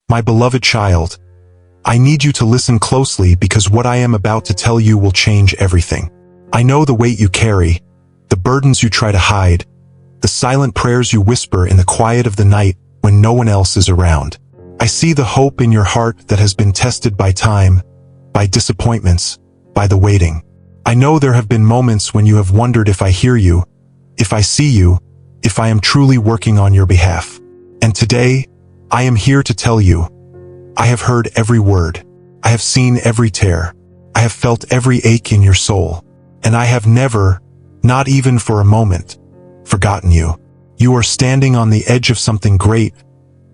My beloved child, I need you to listen closely because what I am about to tell you will change everything. I know the weight you carry, the burdens you try to hide, the silent prayers you whisper in the quiet of the night when no one else is around. I see the hope in your heart that has been tested by time, by disappointments, by the waiting. I know there have been moments when you have wondered if I hear you, if I see you, if I am truly working on your behalf. And today, I am here to tell you, I have heard every word. I have seen every tear. I have felt every ache in your soul. And I have never, not even for a moment, forgotten you. You are standing on the edge of something great,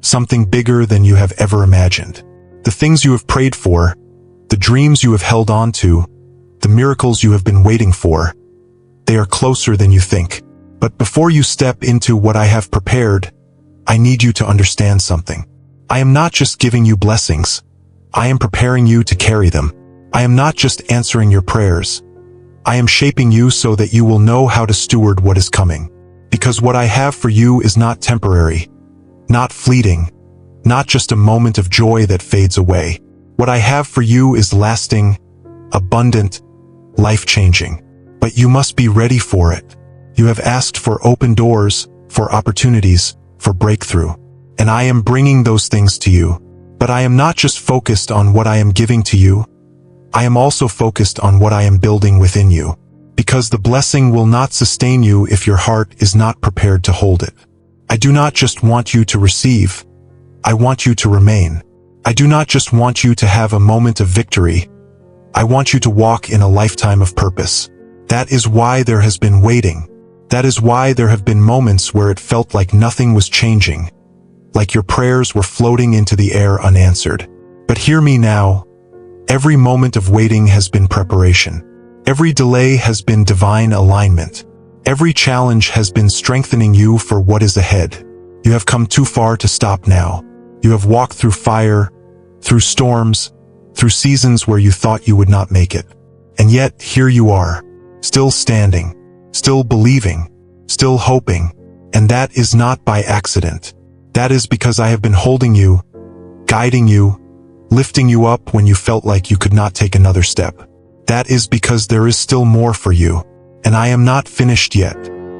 something bigger than you have ever imagined. The things you have prayed for, the dreams you have held on to, the miracles you have been waiting for, they are closer than you think. But before you step into what I have prepared, I need you to understand something. I am not just giving you blessings. I am preparing you to carry them. I am not just answering your prayers. I am shaping you so that you will know how to steward what is coming. Because what I have for you is not temporary, not fleeting, not just a moment of joy that fades away. What I have for you is lasting, abundant, life-changing. But you must be ready for it. You have asked for open doors, for opportunities, for breakthrough. And I am bringing those things to you. But I am not just focused on what I am giving to you. I am also focused on what I am building within you. Because the blessing will not sustain you if your heart is not prepared to hold it. I do not just want you to receive. I want you to remain. I do not just want you to have a moment of victory. I want you to walk in a lifetime of purpose. That is why there has been waiting. That is why there have been moments where it felt like nothing was changing, like your prayers were floating into the air unanswered. But hear me now. Every moment of waiting has been preparation. Every delay has been divine alignment. Every challenge has been strengthening you for what is ahead. You have come too far to stop now. You have walked through fire, through storms, through seasons where you thought you would not make it. And yet, here you are, still standing, still believing, still hoping. And that is not by accident. That is because I have been holding you, guiding you, lifting you up when you felt like you could not take another step. That is because there is still more for you. And I am not finished yet.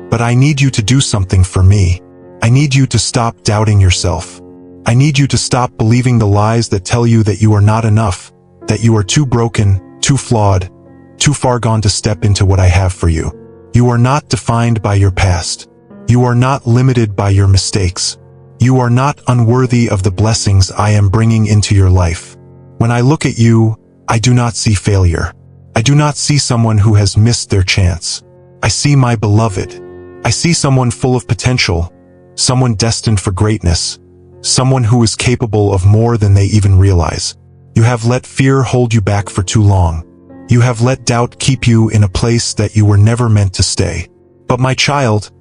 But I need you to do something for me. I need you to stop doubting yourself. I need you to stop believing the lies that tell you that you are not enough, that you are too broken, too flawed, too far gone to step into what I have for you. You are not defined by your past. You are not limited by your mistakes. You are not unworthy of the blessings I am bringing into your life. When I look at you, I do not see failure. I do not see someone who has missed their chance. I see my beloved. I see someone full of potential, someone destined for greatness, someone who is capable of more than they even realize. You have let fear hold you back for too long. You have let doubt keep you in a place that you were never meant to stay. But my child,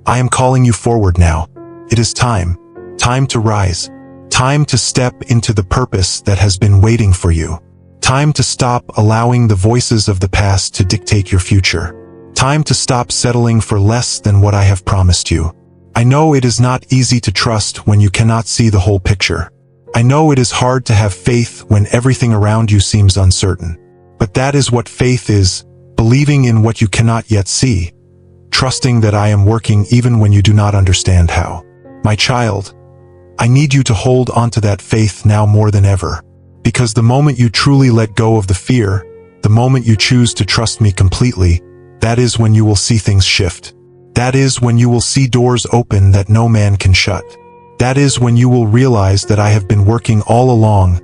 I am calling you forward now. It is time. Time to rise. Time to step into the purpose that has been waiting for you. Time to stop allowing the voices of the past to dictate your future. Time to stop settling for less than what I have promised you. I know it is not easy to trust when you cannot see the whole picture. I know it is hard to have faith when everything around you seems uncertain. But that is what faith is, believing in what you cannot yet see, trusting that I am working even when you do not understand how. My child, I need you to hold onto that faith now more than ever. Because the moment you truly let go of the fear, the moment you choose to trust me completely, that is when you will see things shift. That is when you will see doors open that no man can shut. That is when you will realize that I have been working all along,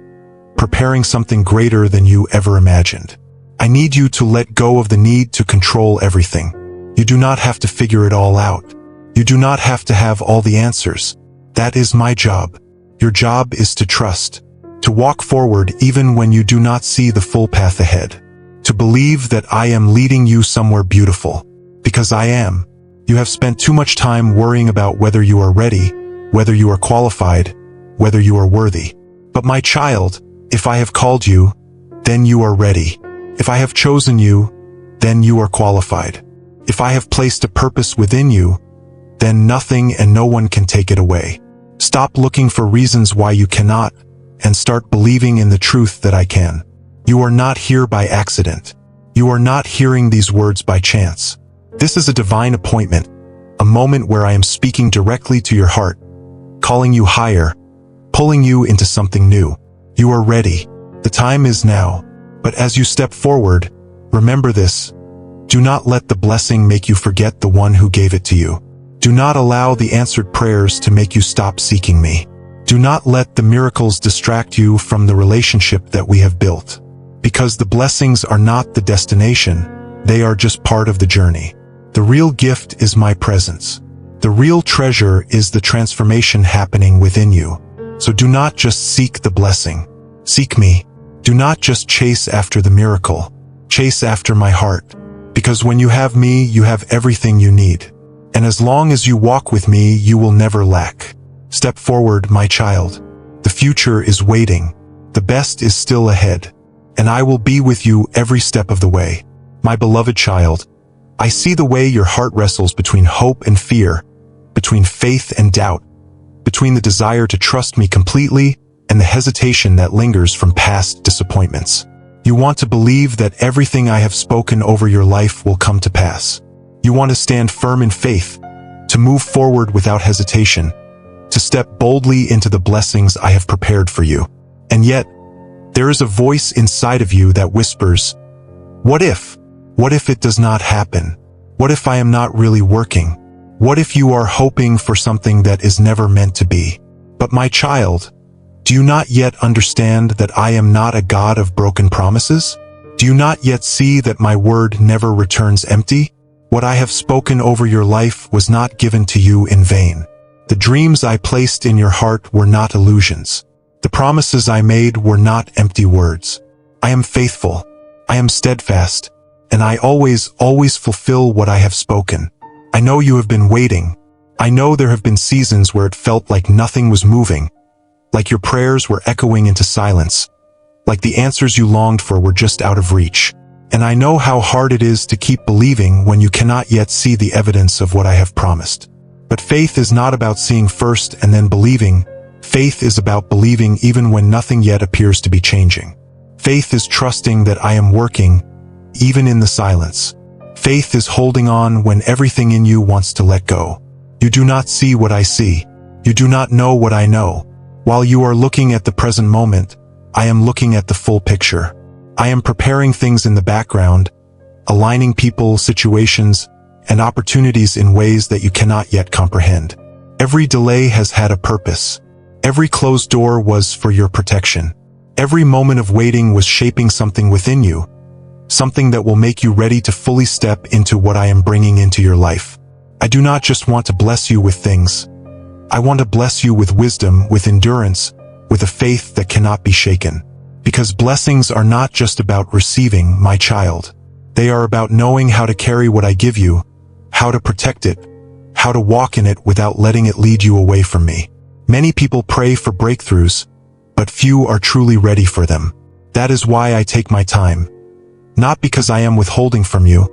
preparing something greater than you ever imagined. I need you to let go of the need to control everything. You do not have to figure it all out. You do not have to have all the answers. That is my job. Your job is to trust, to walk forward even when you do not see the full path ahead, to believe that I am leading you somewhere beautiful. Because I am. You have spent too much time worrying about whether you are ready, whether you are qualified, whether you are worthy. But my child, if I have called you, then you are ready. If I have chosen you, then you are qualified. If I have placed a purpose within you, then nothing and no one can take it away. Stop looking for reasons why you cannot, and start believing in the truth that I can. You are not here by accident. You are not hearing these words by chance. This is a divine appointment, a moment where I am speaking directly to your heart, calling you higher, pulling you into something new. You are ready. The time is now. But as you step forward, remember this. Do not let the blessing make you forget the one who gave it to you. Do not allow the answered prayers to make you stop seeking me. Do not let the miracles distract you from the relationship that we have built. Because the blessings are not the destination, they are just part of the journey. The real gift is my presence. The real treasure is the transformation happening within you. So do not just seek the blessing. Seek me. Do not just chase after the miracle. Chase after my heart. Because when you have me, you have everything you need. And as long as you walk with me, you will never lack. Step forward, my child. The future is waiting. The best is still ahead. And I will be with you every step of the way. My beloved child, I see the way your heart wrestles between hope and fear, between faith and doubt, between the desire to trust me completely and the hesitation that lingers from past disappointments. You want to believe that everything I have spoken over your life will come to pass. You want to stand firm in faith, to move forward without hesitation, to step boldly into the blessings I have prepared for you. And yet, there is a voice inside of you that whispers, "What if? What if it does not happen? What if I am not really working? What if you are hoping for something that is never meant to be?" But my child, do you not yet understand that I am not a God of broken promises? Do you not yet see that my word never returns empty? What I have spoken over your life was not given to you in vain. The dreams I placed in your heart were not illusions. The promises I made were not empty words. I am faithful. I am steadfast. And I always fulfill what I have spoken. I know you have been waiting. I know there have been seasons where it felt like nothing was moving, like your prayers were echoing into silence, like the answers you longed for were just out of reach. And I know how hard it is to keep believing when you cannot yet see the evidence of what I have promised. But faith is not about seeing first and then believing. Faith is about believing even when nothing yet appears to be changing. Faith is trusting that I am working, even in the silence. Faith is holding on when everything in you wants to let go. You do not see what I see. You do not know what I know. While you are looking at the present moment, I am looking at the full picture. I am preparing things in the background, aligning people, situations, and opportunities in ways that you cannot yet comprehend. Every delay has had a purpose. Every closed door was for your protection. Every moment of waiting was shaping something within you, something that will make you ready to fully step into what I am bringing into your life. I do not just want to bless you with things. I want to bless you with wisdom, with endurance, with a faith that cannot be shaken. Because blessings are not just about receiving, my child. They are about knowing how to carry what I give you, how to protect it, how to walk in it without letting it lead you away from me. Many people pray for breakthroughs, but few are truly ready for them. That is why I take my time. Not because I am withholding from you,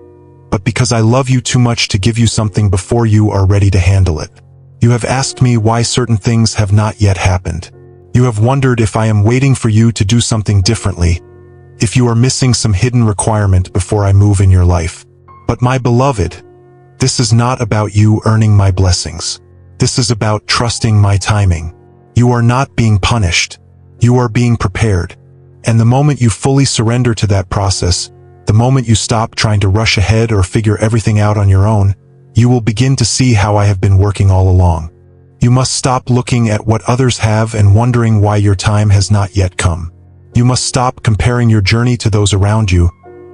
but because I love you too much to give you something before you are ready to handle it. You have asked me why certain things have not yet happened. You have wondered if I am waiting for you to do something differently, if you are missing some hidden requirement before I move in your life. But my beloved, this is not about you earning my blessings. This is about trusting my timing. You are not being punished. You are being prepared. And the moment you fully surrender to that process, the moment you stop trying to rush ahead or figure everything out on your own, you will begin to see how I have been working all along. You must stop looking at what others have and wondering why your time has not yet come. You must stop comparing your journey to those around you,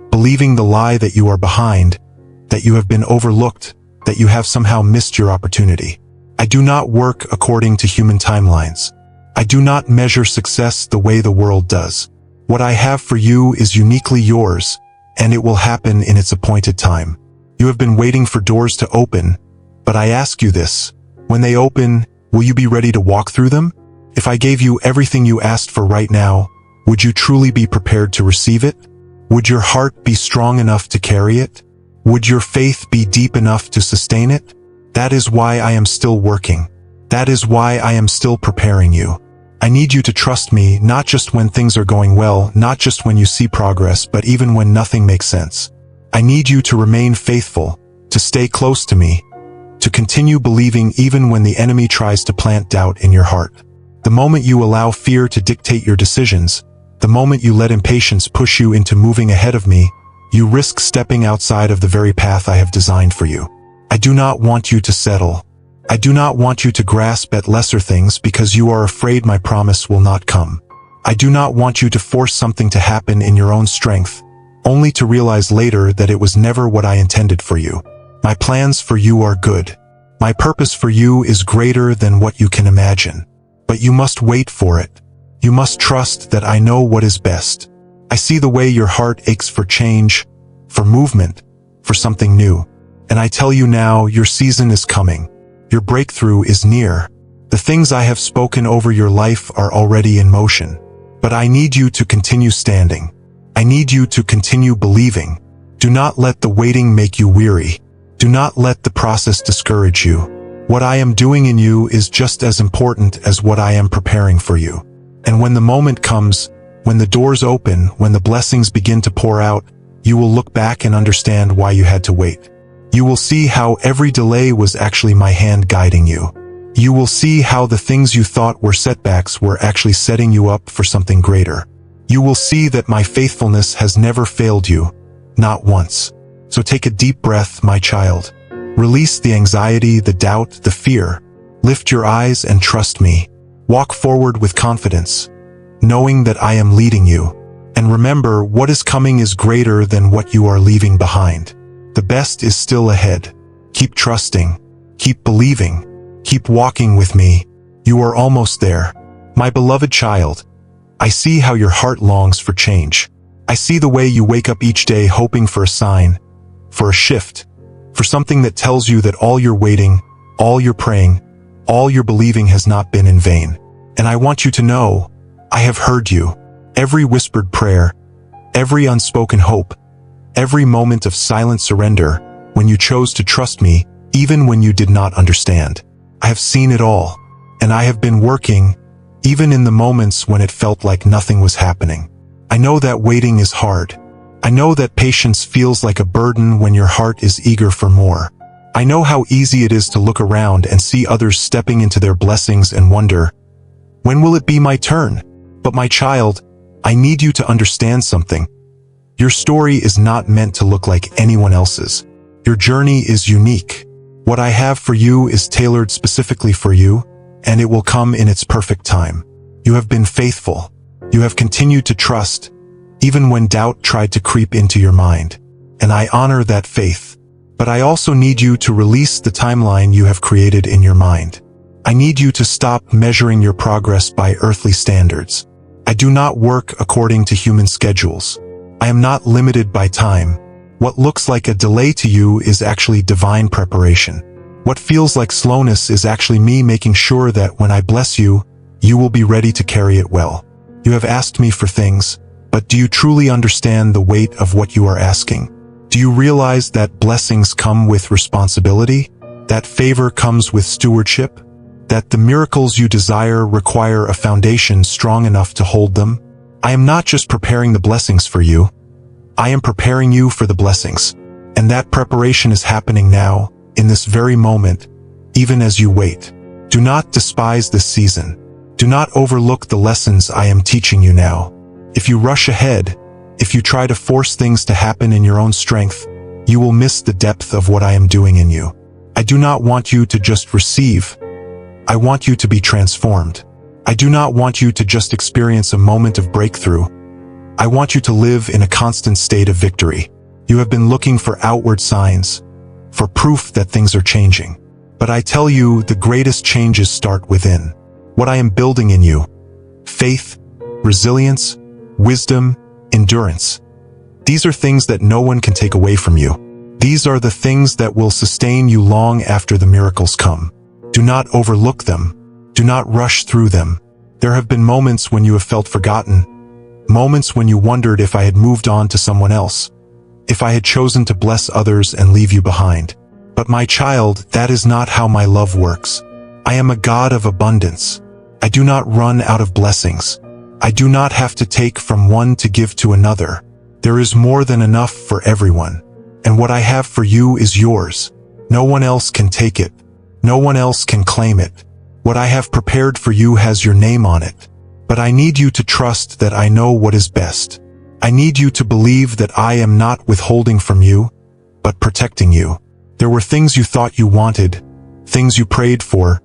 believing the lie that you are behind, that you have been overlooked, that you have somehow missed your opportunity. I do not work according to human timelines. I do not measure success the way the world does. What I have for you is uniquely yours, and it will happen in its appointed time. You have been waiting for doors to open, but I ask you this. When they open, will you be ready to walk through them? If I gave you everything you asked for right now, would you truly be prepared to receive it? Would your heart be strong enough to carry it? Would your faith be deep enough to sustain it? That is why I am still working. That is why I am still preparing you. I I need you to trust me, not just when things are going well, not just when you see progress, but even when nothing makes sense. I need you to remain faithful, to stay close to me, to continue believing even when the enemy tries to plant doubt in your heart. The moment you allow fear to dictate your decisions, the moment you let impatience push you into moving ahead of me, you risk stepping outside of the very path I have designed for you. I do not want you to settle. I do not want you to grasp at lesser things because you are afraid my promise will not come. I do not want you to force something to happen in your own strength, only to realize later that it was never what I intended for you. My plans for you are good. My purpose for you is greater than what you can imagine. But you must wait for it. You must trust that I know what is best. I see the way your heart aches for change, for movement, for something new. And I tell you now, your season is coming. Your breakthrough is near. The things I have spoken over your life are already in motion. But I need you to continue standing. I need you to continue believing. Do not let the waiting make you weary. Do not let the process discourage you. What I am doing in you is just as important as what I am preparing for you. And when the moment comes, when the doors open, when the blessings begin to pour out, you will look back and understand why you had to wait. You will see how every delay was actually my hand guiding you. You will see how the things you thought were setbacks were actually setting you up for something greater. You will see that my faithfulness has never failed you, not once. So take a deep breath, my child. Release the anxiety, the doubt, the fear. Lift your eyes and trust me. Walk forward with confidence, knowing that I am leading you. And remember, what is coming is greater than what you are leaving behind. The best is still ahead. Keep trusting. Keep believing. Keep walking with me. You are almost there. My beloved child, I see how your heart longs for change. I see the way you wake up each day hoping for a sign, for a shift, for something that tells you that all your waiting, all your praying, all your believing has not been in vain. And I want you to know, I have heard you. Every whispered prayer, every unspoken hope, every moment of silent surrender, when you chose to trust me, even when you did not understand. I have seen it all, and I have been working, even in the moments when it felt like nothing was happening. I know that waiting is hard. I know that patience feels like a burden when your heart is eager for more. I know how easy it is to look around and see others stepping into their blessings and wonder, when will it be my turn? But my child, I need you to understand something. Your story is not meant to look like anyone else's. Your journey is unique. What I have for you is tailored specifically for you, and it will come in its perfect time. You have been faithful. You have continued to trust, even when doubt tried to creep into your mind. And I honor that faith. But I also need you to release the timeline you have created in your mind. I need you to stop measuring your progress by earthly standards. I do not work according to human schedules. I am not limited by time. What looks like a delay to you is actually divine preparation. What feels like slowness is actually me making sure that when I bless you, you will be ready to carry it well. You have asked me for things, but do you truly understand the weight of what you are asking? Do you realize that blessings come with responsibility? That favor comes with stewardship? That the miracles you desire require a foundation strong enough to hold them? I am not just preparing the blessings for you. I am preparing you for the blessings. And that preparation is happening now, in this very moment, even as you wait. Do not despise this season. Do not overlook the lessons I am teaching you now. If you rush ahead, if you try to force things to happen in your own strength, you will miss the depth of what I am doing in you. I do not want you to just receive. I want you to be transformed. I do not want you to just experience a moment of breakthrough. I want you to live in a constant state of victory. You have been looking for outward signs, for proof that things are changing. But I tell you, the greatest changes start within. What I am building in you: faith, resilience, wisdom, endurance. These are things that no one can take away from you. These are the things that will sustain you long after the miracles come. Do not overlook them. Do not rush through them. There have been moments when you have felt forgotten, moments when you wondered if I had moved on to someone else, if I had chosen to bless others and leave you behind. But my child, that is not how my love works. I am a God of abundance. I do not run out of blessings. I do not have to take from one to give to another. There is more than enough for everyone. And what I have for you is yours. No one else can take it. No one else can claim it. What I have prepared for you has your name on it. But I need you to trust that I know what is best. I need you to believe that I am not withholding from you, but protecting you. There were things you thought you wanted, things you prayed for,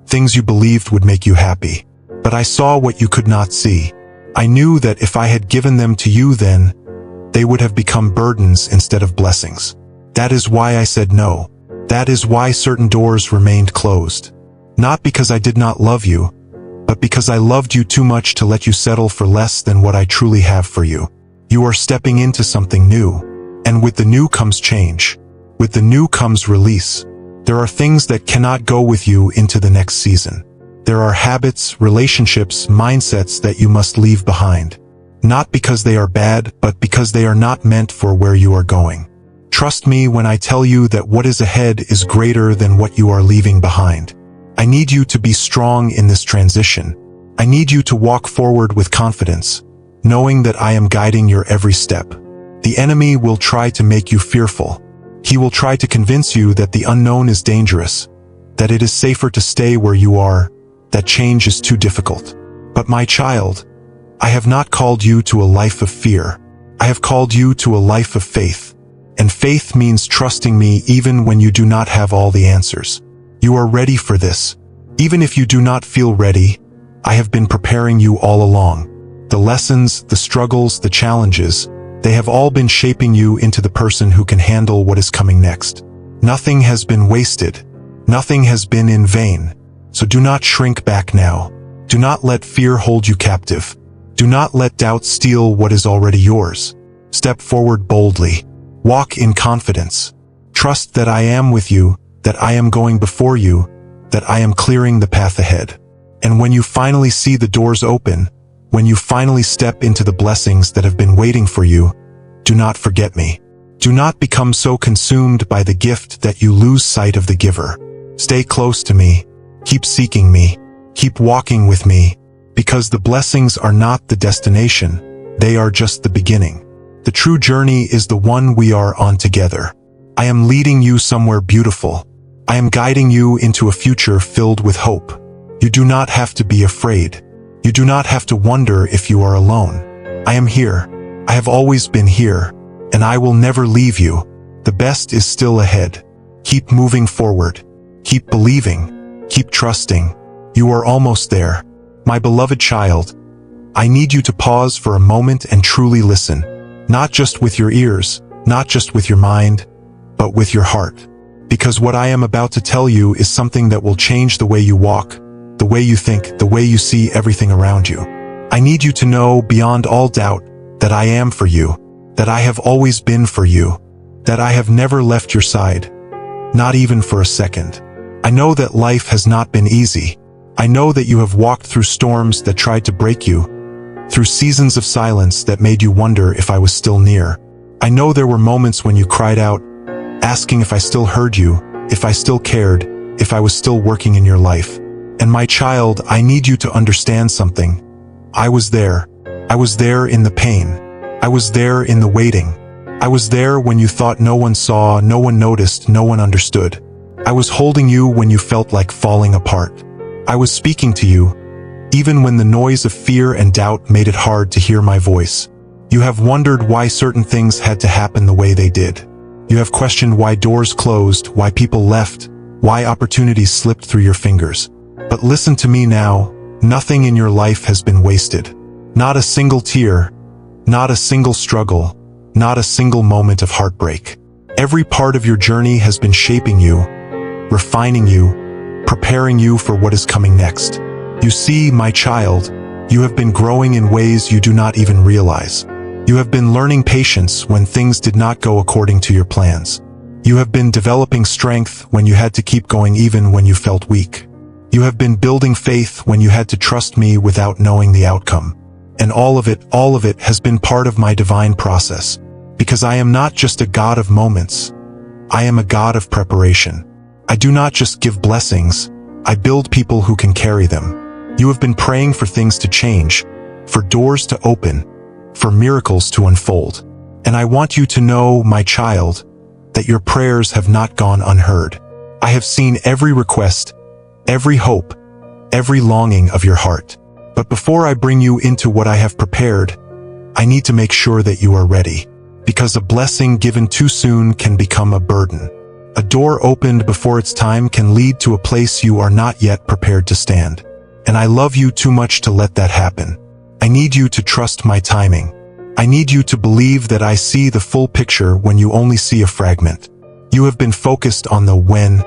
things you believed would make you happy. But I saw what you could not see. I knew that if I had given them to you then, they would have become burdens instead of blessings. That is why I said no. That is why certain doors remained closed. Not because I did not love you, but because I loved you too much to let you settle for less than what I truly have for you. You are stepping into something new. And with the new comes change. With the new comes release. There are things that cannot go with you into the next season. There are habits, relationships, mindsets that you must leave behind. Not because they are bad, but because they are not meant for where you are going. Trust me when I tell you that what is ahead is greater than what you are leaving behind. I need you to be strong in this transition. I need you to walk forward with confidence, knowing that I am guiding your every step. The enemy will try to make you fearful. He will try to convince you that the unknown is dangerous, that it is safer to stay where you are, that change is too difficult. But my child, I have not called you to a life of fear. I have called you to a life of faith. And faith means trusting me even when you do not have all the answers. You are ready for this. Even if you do not feel ready, I have been preparing you all along. The lessons, the struggles, the challenges, they have all been shaping you into the person who can handle what is coming next. Nothing has been wasted. Nothing has been in vain. So do not shrink back now. Do not let fear hold you captive. Do not let doubt steal what is already yours. Step forward boldly. Walk in confidence. Trust that I am with you, that I am going before you, that I am clearing the path ahead. And when you finally see the doors open, when you finally step into the blessings that have been waiting for you, do not forget me. Do not become so consumed by the gift that you lose sight of the giver. Stay close to me. Keep seeking me. Keep walking with me. Because the blessings are not the destination, they are just the beginning. The true journey is the one we are on together. I am leading you somewhere beautiful. I am guiding you into a future filled with hope. You do not have to be afraid. You do not have to wonder if you are alone. I am here. I have always been here, and I will never leave you. The best is still ahead. Keep moving forward. Keep believing. Keep trusting. You are almost there. My beloved child, I need you to pause for a moment and truly listen. Not just with your ears, not just with your mind, but with your heart. Because what I am about to tell you is something that will change the way you walk, the way you think, the way you see everything around you. I need you to know beyond all doubt that I am for you, that I have always been for you, that I have never left your side, not even for a second. I know that life has not been easy. I know that you have walked through storms that tried to break you, through seasons of silence that made you wonder if I was still near. I know there were moments when you cried out, asking if I still heard you, if I still cared, if I was still working in your life. And my child, I need you to understand something. I was there. I was there in the pain. I was there in the waiting. I was there when you thought no one saw, no one noticed, no one understood. I was holding you when you felt like falling apart. I was speaking to you, even when the noise of fear and doubt made it hard to hear my voice. You have wondered why certain things had to happen the way they did. You have questioned why doors closed, why people left, why opportunities slipped through your fingers. But listen to me now, nothing in your life has been wasted. Not a single tear, not a single struggle, not a single moment of heartbreak. Every part of your journey has been shaping you, refining you, preparing you for what is coming next. You see, my child, you have been growing in ways you do not even realize. You have been learning patience when things did not go according to your plans. You have been developing strength when you had to keep going even when you felt weak. You have been building faith when you had to trust me without knowing the outcome. And all of it has been part of my divine process. Because I am not just a God of moments. I am a God of preparation. I do not just give blessings, I build people who can carry them. You have been praying for things to change, for doors to open, for miracles to unfold. And I want you to know, my child, that your prayers have not gone unheard. I have seen every request, every hope, every longing of your heart. But before I bring you into what I have prepared, I need to make sure that you are ready. Because a blessing given too soon can become a burden. A door opened before its time can lead to a place you are not yet prepared to stand. And I love you too much to let that happen. I need you to trust my timing. I need you to believe that I see the full picture when you only see a fragment. You have been focused on the when,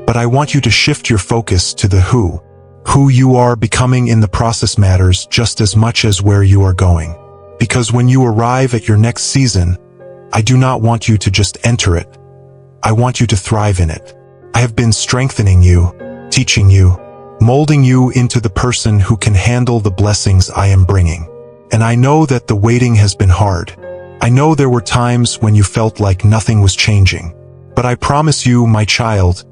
but I want you to shift your focus to the who. Who you are becoming in the process matters just as much as where you are going. Because when you arrive at your next season, I do not want you to just enter it. I want you to thrive in it. I have been strengthening you, teaching you, molding you into the person who can handle the blessings I am bringing. And I know that the waiting has been hard. I know there were times when you felt like nothing was changing. But I promise you, my child,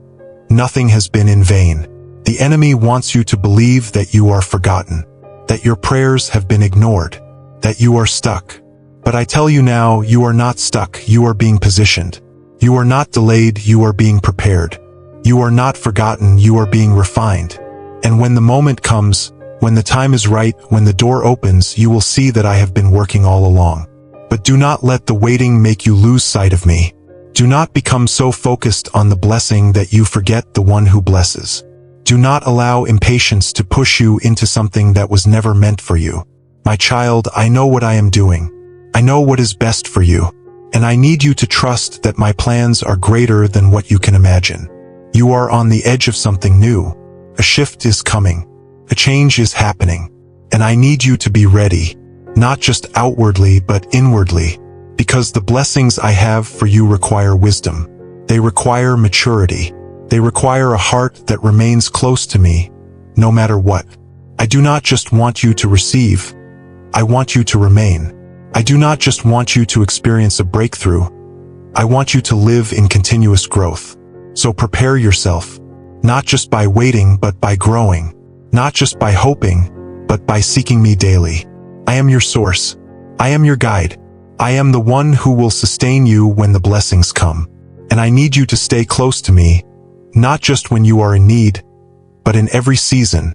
nothing has been in vain. The enemy wants you to believe that you are forgotten, that your prayers have been ignored, that you are stuck. But I tell you now, you are not stuck, you are being positioned. You are not delayed, you are being prepared. You are not forgotten, you are being refined. And when the moment comes, when the time is right, when the door opens, you will see that I have been working all along. But do not let the waiting make you lose sight of me. Do not become so focused on the blessing that you forget the one who blesses. Do not allow impatience to push you into something that was never meant for you. My child, I know what I am doing. I know what is best for you. And I need you to trust that my plans are greater than what you can imagine. You are on the edge of something new. A shift is coming. A change is happening. And I need you to be ready, not just outwardly but inwardly, because the blessings I have for you require wisdom. They require maturity. They require a heart that remains close to me, no matter what. I do not just want you to receive. I want you to remain. I do not just want you to experience a breakthrough. I want you to live in continuous growth. So prepare yourself, not just by waiting but by growing, not just by hoping, but by seeking me daily. I am your source. I am your guide. I am the one who will sustain you when the blessings come. And I need you to stay close to me, not just when you are in need, but in every season,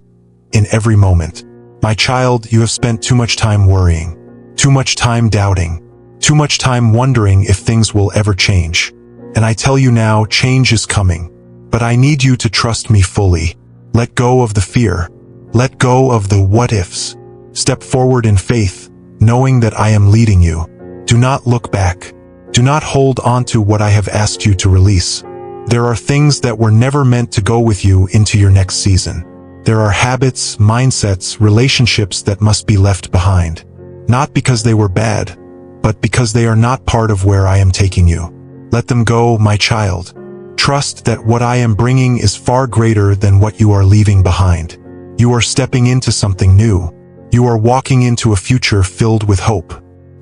in every moment. My child, you have spent too much time worrying, too much time doubting, too much time wondering if things will ever change. And I tell you now, change is coming. But I need you to trust me fully. Let go of the fear. Let go of the what-ifs. Step forward in faith, knowing that I am leading you. Do not look back. Do not hold on to what I have asked you to release. There are things that were never meant to go with you into your next season. There are habits, mindsets, relationships that must be left behind. Not because they were bad, but because they are not part of where I am taking you. Let them go, my child. Trust that what I am bringing is far greater than what you are leaving behind. You are stepping into something new. You are walking into a future filled with hope.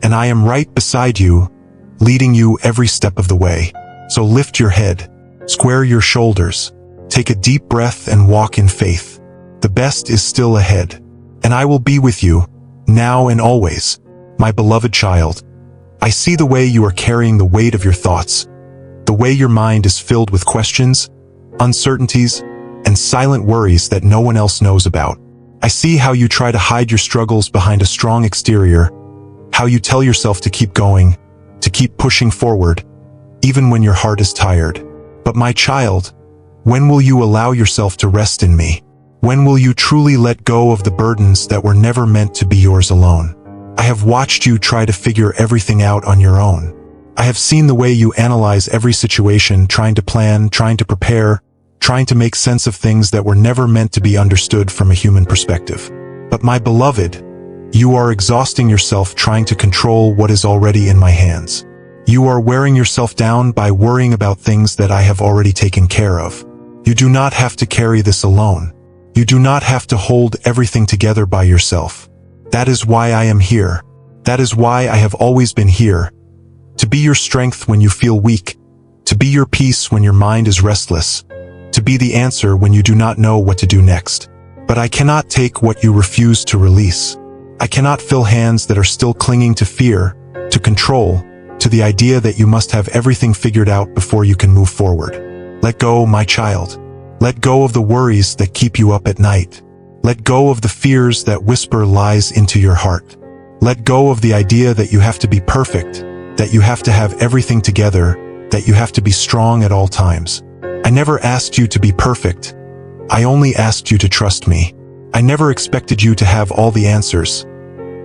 And I am right beside you, leading you every step of the way. So lift your head, square your shoulders, take a deep breath and walk in faith. The best is still ahead. And I will be with you, now and always, my beloved child. I see the way you are carrying the weight of your thoughts, the way your mind is filled with questions, uncertainties, and silent worries that no one else knows about. I see how you try to hide your struggles behind a strong exterior, how you tell yourself to keep going, to keep pushing forward, even when your heart is tired. But my child, when will you allow yourself to rest in me? When will you truly let go of the burdens that were never meant to be yours alone? I have watched you try to figure everything out on your own. I have seen the way you analyze every situation, trying to plan, trying to prepare, trying to make sense of things that were never meant to be understood from a human perspective. But my beloved, you are exhausting yourself trying to control what is already in my hands. You are wearing yourself down by worrying about things that I have already taken care of. You do not have to carry this alone. You do not have to hold everything together by yourself. That is why I am here. That is why I have always been here. To be your strength when you feel weak. To be your peace when your mind is restless. To be the answer when you do not know what to do next. But I cannot take what you refuse to release. I cannot fill hands that are still clinging to fear, to control, to the idea that you must have everything figured out before you can move forward. Let go, my child. Let go of the worries that keep you up at night. Let go of the fears that whisper lies into your heart. Let go of the idea that you have to be perfect, that you have to have everything together, that you have to be strong at all times. I never asked you to be perfect. I only asked you to trust me. I never expected you to have all the answers.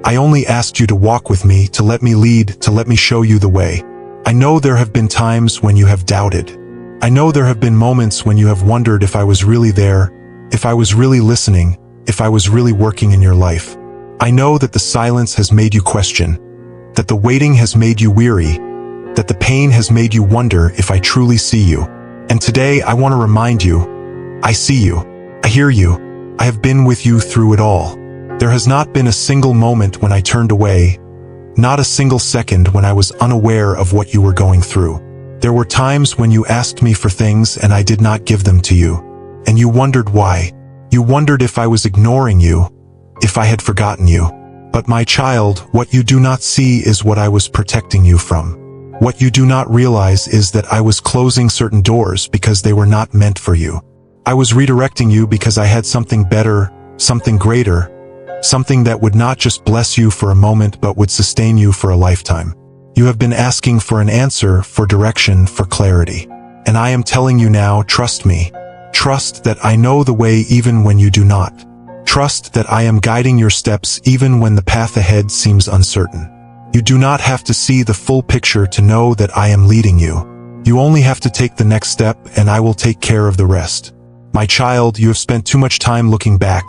I only asked you to walk with me, to let me lead, to let me show you the way. I know there have been times when you have doubted. I know there have been moments when you have wondered if I was really there, if I was really listening, if I was really working in your life. I know that the silence has made you question, that the waiting has made you weary, that the pain has made you wonder if I truly see you. And today I want to remind you, I see you. I hear you. I have been with you through it all. There has not been a single moment when I turned away, not a single second when I was unaware of what you were going through. There were times when you asked me for things and I did not give them to you. And you wondered why. You wondered if I was ignoring you, if I had forgotten you. But my child, what you do not see is what I was protecting you from. What you do not realize is that I was closing certain doors because they were not meant for you. I was redirecting you because I had something better, something greater, something that would not just bless you for a moment but would sustain you for a lifetime. You have been asking for an answer, for direction, for clarity. And I am telling you now, trust me. Trust that I know the way even when you do not. Trust that I am guiding your steps even when the path ahead seems uncertain. You do not have to see the full picture to know that I am leading you. You only have to take the next step and I will take care of the rest. My child, you have spent too much time looking back,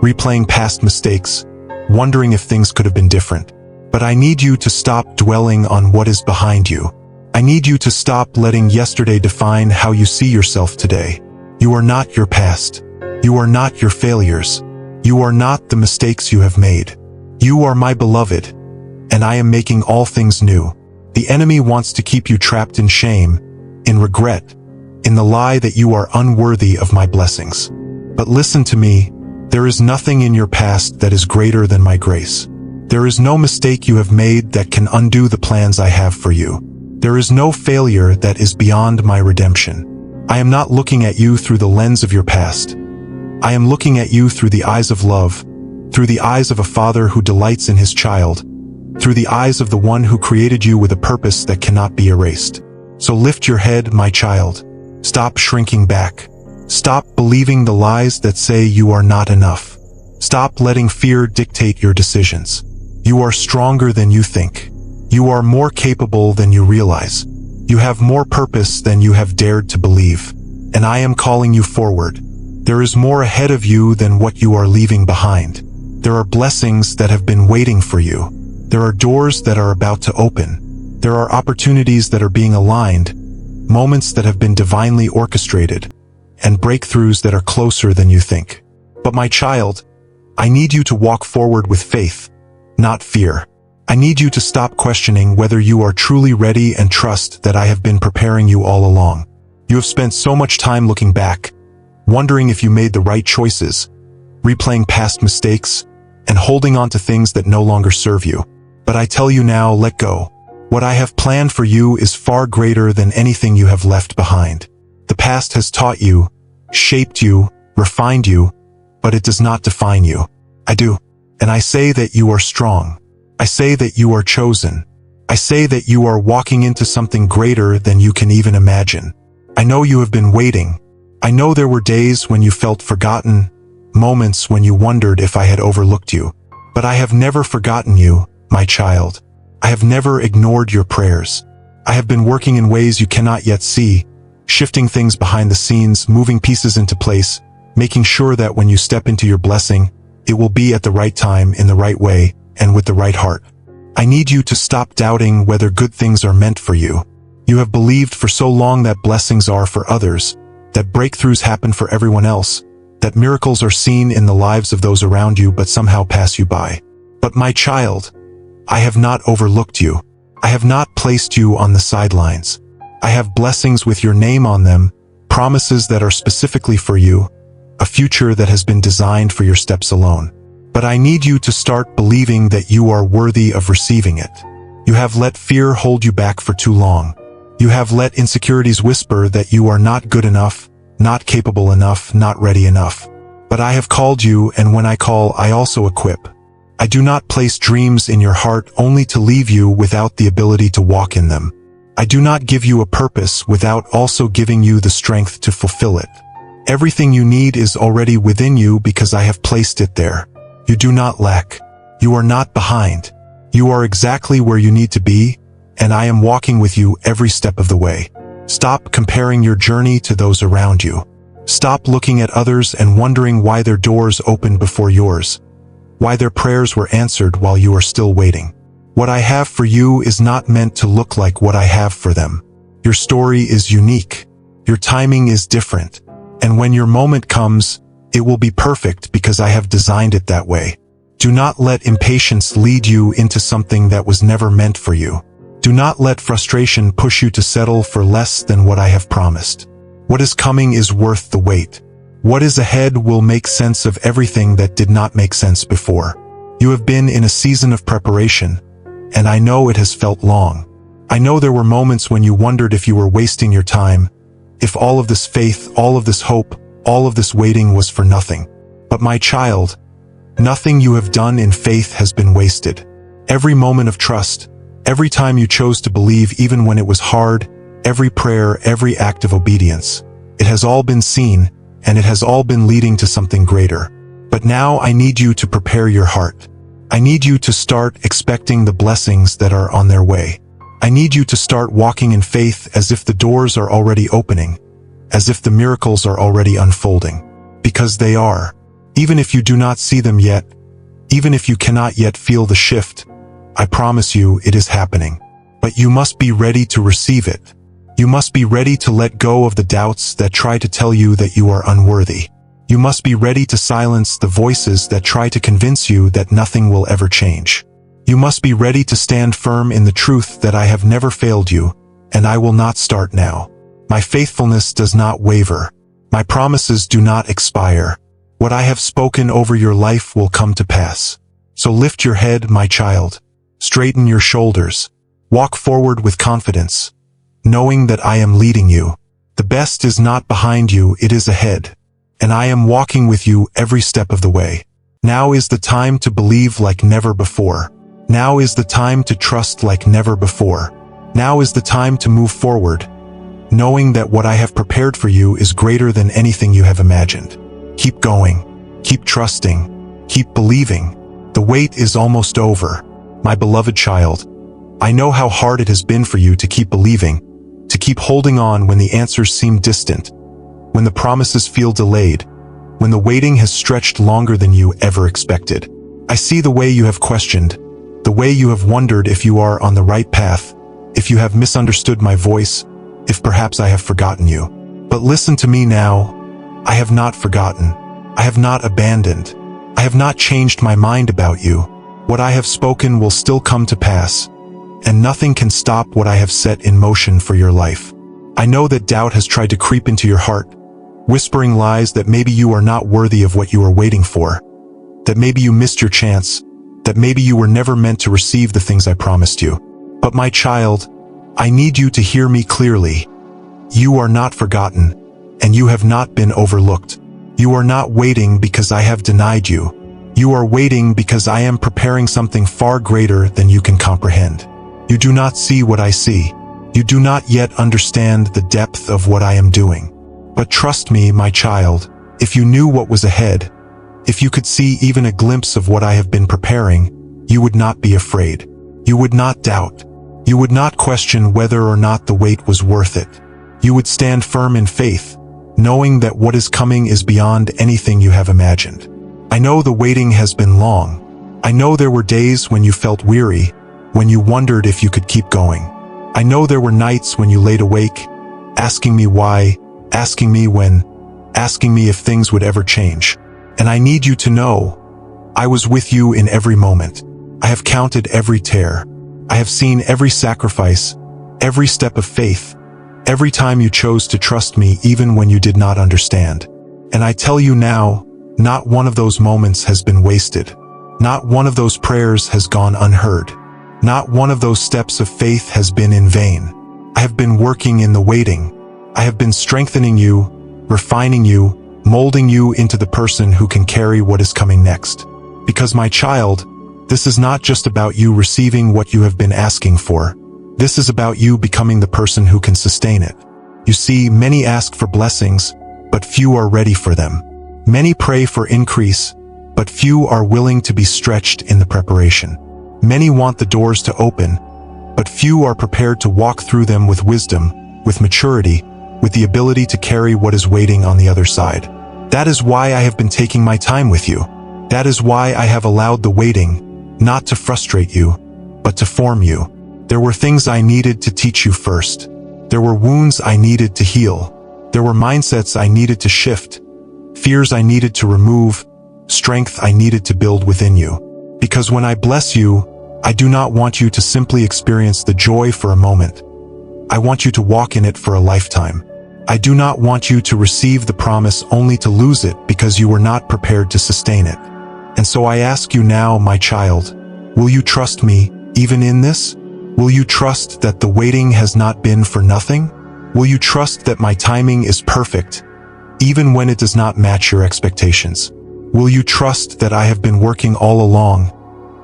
replaying past mistakes, wondering if things could have been different. But I need you to stop dwelling on what is behind you. I need you to stop letting yesterday define how you see yourself today. You are not your past. You are not your failures. You are not the mistakes you have made. You are my beloved, and I am making all things new. The enemy wants to keep you trapped in shame, in regret, in the lie that you are unworthy of my blessings. But listen to me, there is nothing in your past that is greater than my grace. There is no mistake you have made that can undo the plans I have for you. There is no failure that is beyond my redemption. I am not looking at you through the lens of your past. I am looking at you through the eyes of love, through the eyes of a father who delights in his child, through the eyes of the one who created you with a purpose that cannot be erased. So lift your head, my child. Stop shrinking back. Stop believing the lies that say you are not enough. Stop letting fear dictate your decisions. You are stronger than you think. You are more capable than you realize. You have more purpose than you have dared to believe. And I am calling you forward. There is more ahead of you than what you are leaving behind. There are blessings that have been waiting for you. There are doors that are about to open. There are opportunities that are being aligned, moments that have been divinely orchestrated, and breakthroughs that are closer than you think. But my child, I need you to walk forward with faith, not fear. I need you to stop questioning whether you are truly ready and trust that I have been preparing you all along. You have spent so much time looking back, wondering if you made the right choices, replaying past mistakes, and holding on to things that no longer serve you. But I tell you now, let go. What I have planned for you is far greater than anything you have left behind. The past has taught you, shaped you, refined you, but it does not define you. I do. And I say that you are strong. I say that you are chosen. I say that you are walking into something greater than you can even imagine. I know you have been waiting. I know there were days when you felt forgotten, moments when you wondered if I had overlooked you. But I have never forgotten you, my child. I have never ignored your prayers. I have been working in ways you cannot yet see, shifting things behind the scenes, moving pieces into place, making sure that when you step into your blessing, it will be at the right time, in the right way, and with the right heart. I need you to stop doubting whether good things are meant for you. You have believed for so long that blessings are for others, that breakthroughs happen for everyone else, that miracles are seen in the lives of those around you but somehow pass you by. But my child, I have not overlooked you. I have not placed you on the sidelines. I have blessings with your name on them, promises that are specifically for you, a future that has been designed for your steps alone. But I need you to start believing that you are worthy of receiving it. You have let fear hold you back for too long. You have let insecurities whisper that you are not good enough, not capable enough, not ready enough. But I have called you, and when I call, I also equip. I do not place dreams in your heart only to leave you without the ability to walk in them. I do not give you a purpose without also giving you the strength to fulfill it. Everything you need is already within you because I have placed it there. You do not lack. You are not behind. You are exactly where you need to be, and I am walking with you every step of the way. Stop comparing your journey to those around you. Stop looking at others and wondering why their doors opened before yours, why their prayers were answered while you are still waiting. What I have for you is not meant to look like what I have for them. Your story is unique. Your timing is different. And when your moment comes, it will be perfect because I have designed it that way. Do not let impatience lead you into something that was never meant for you. Do not let frustration push you to settle for less than what I have promised. What is coming is worth the wait. What is ahead will make sense of everything that did not make sense before. You have been in a season of preparation, and I know it has felt long. I know there were moments when you wondered if you were wasting your time, if all of this faith, all of this hope, all of this waiting was for nothing. But my child, nothing you have done in faith has been wasted. Every moment of trust, every time you chose to believe even when it was hard, every prayer, every act of obedience, it has all been seen, and it has all been leading to something greater. But now I need you to prepare your heart. I need you to start expecting the blessings that are on their way. I need you to start walking in faith as if the doors are already opening, as if the miracles are already unfolding. Because they are. Even if you do not see them yet, even if you cannot yet feel the shift, I promise you it is happening. But you must be ready to receive it. You must be ready to let go of the doubts that try to tell you that you are unworthy. You must be ready to silence the voices that try to convince you that nothing will ever change. You must be ready to stand firm in the truth that I have never failed you, and I will not start now. My faithfulness does not waver. My promises do not expire. What I have spoken over your life will come to pass. So lift your head, my child. Straighten your shoulders. Walk forward with confidence, knowing that I am leading you. The best is not behind you, it is ahead. And I am walking with you every step of the way. Now is the time to believe like never before. Now is the time to trust like never before. Now is the time to move forward, knowing that what I have prepared for you is greater than anything you have imagined. Keep going. Keep trusting. Keep believing. The wait is almost over. My beloved child, I know how hard it has been for you to keep believing, to keep holding on when the answers seem distant, when the promises feel delayed, when the waiting has stretched longer than you ever expected. I see the way you have questioned, the way you have wondered if you are on the right path, if you have misunderstood my voice, if perhaps I have forgotten you. But listen to me now. I have not forgotten. I have not abandoned. I have not changed my mind about you. What I have spoken will still come to pass, and nothing can stop what I have set in motion for your life. I know that doubt has tried to creep into your heart, whispering lies that maybe you are not worthy of what you are waiting for, that maybe you missed your chance, that maybe you were never meant to receive the things I promised you. But my child, I need you to hear me clearly. You are not forgotten, and you have not been overlooked. You are not waiting because I have denied you. You are waiting because I am preparing something far greater than you can comprehend. You do not see what I see. You do not yet understand the depth of what I am doing. But trust me, my child, if you knew what was ahead, if you could see even a glimpse of what I have been preparing, you would not be afraid. You would not doubt. You would not question whether or not the wait was worth it. You would stand firm in faith, knowing that what is coming is beyond anything you have imagined. I know the waiting has been long. I know there were days when you felt weary, when you wondered if you could keep going. I know there were nights when you laid awake, asking me why, asking me when, asking me if things would ever change. And I need you to know, I was with you in every moment. I have counted every tear. I have seen every sacrifice, every step of faith, every time you chose to trust me even when you did not understand. And I tell you now, not one of those moments has been wasted. Not one of those prayers has gone unheard. Not one of those steps of faith has been in vain. I have been working in the waiting. I have been strengthening you, refining you, molding you into the person who can carry what is coming next. Because my child, this is not just about you receiving what you have been asking for. This is about you becoming the person who can sustain it. You see, many ask for blessings, but few are ready for them. Many pray for increase, but few are willing to be stretched in the preparation. Many want the doors to open, but few are prepared to walk through them with wisdom, with maturity, with the ability to carry what is waiting on the other side. That is why I have been taking my time with you. That is why I have allowed the waiting, not to frustrate you, but to form you. There were things I needed to teach you first. There were wounds I needed to heal. There were mindsets I needed to shift, fears I needed to remove, strength I needed to build within you. Because when I bless you, I do not want you to simply experience the joy for a moment. I want you to walk in it for a lifetime. I do not want you to receive the promise only to lose it because you were not prepared to sustain it. And so I ask you now, my child, will you trust me even in this? Will you trust that the waiting has not been for nothing? Will you trust that my timing is perfect, even when it does not match your expectations? Will you trust that I have been working all along,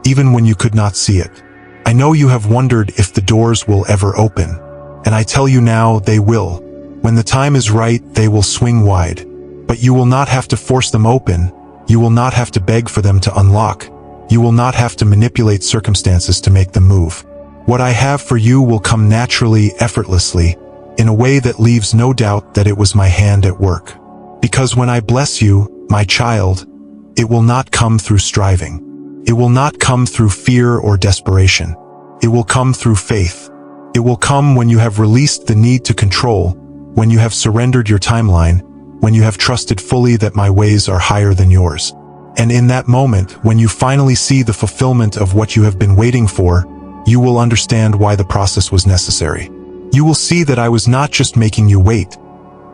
even when you could not see it? I know you have wondered if the doors will ever open, and I tell you now they will. When the time is right, they will swing wide. But you will not have to force them open. You will not have to beg for them to unlock. You will not have to manipulate circumstances to make them move. What I have for you will come naturally, effortlessly, in a way that leaves no doubt that it was my hand at work. Because when I bless you, my child, it will not come through striving. It will not come through fear or desperation. It will come through faith. It will come when you have released the need to control, when you have surrendered your timeline, when you have trusted fully that my ways are higher than yours. And in that moment, when you finally see the fulfillment of what you have been waiting for, you will understand why the process was necessary. You will see that I was not just making you wait.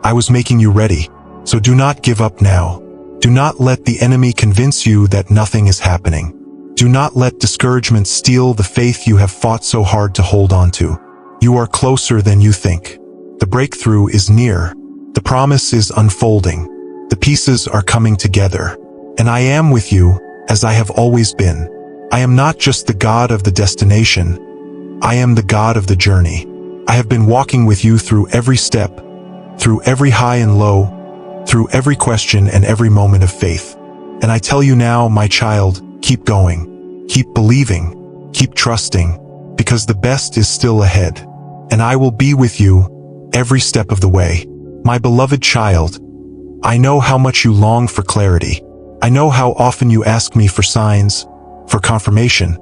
I was making you ready. So do not give up now. Do not let the enemy convince you that nothing is happening. Do not let discouragement steal the faith you have fought so hard to hold on to. You are closer than you think. The breakthrough is near. The promise is unfolding. The pieces are coming together. And I am with you, as I have always been. I am not just the God of the destination. I am the God of the journey. I have been walking with you through every step, through every high and low, through every question and every moment of faith. And I tell you now, my child, keep going, keep believing, keep trusting, because the best is still ahead. And I will be with you every step of the way. My beloved child, I know how much you long for clarity. I know how often you ask me for signs, for confirmation,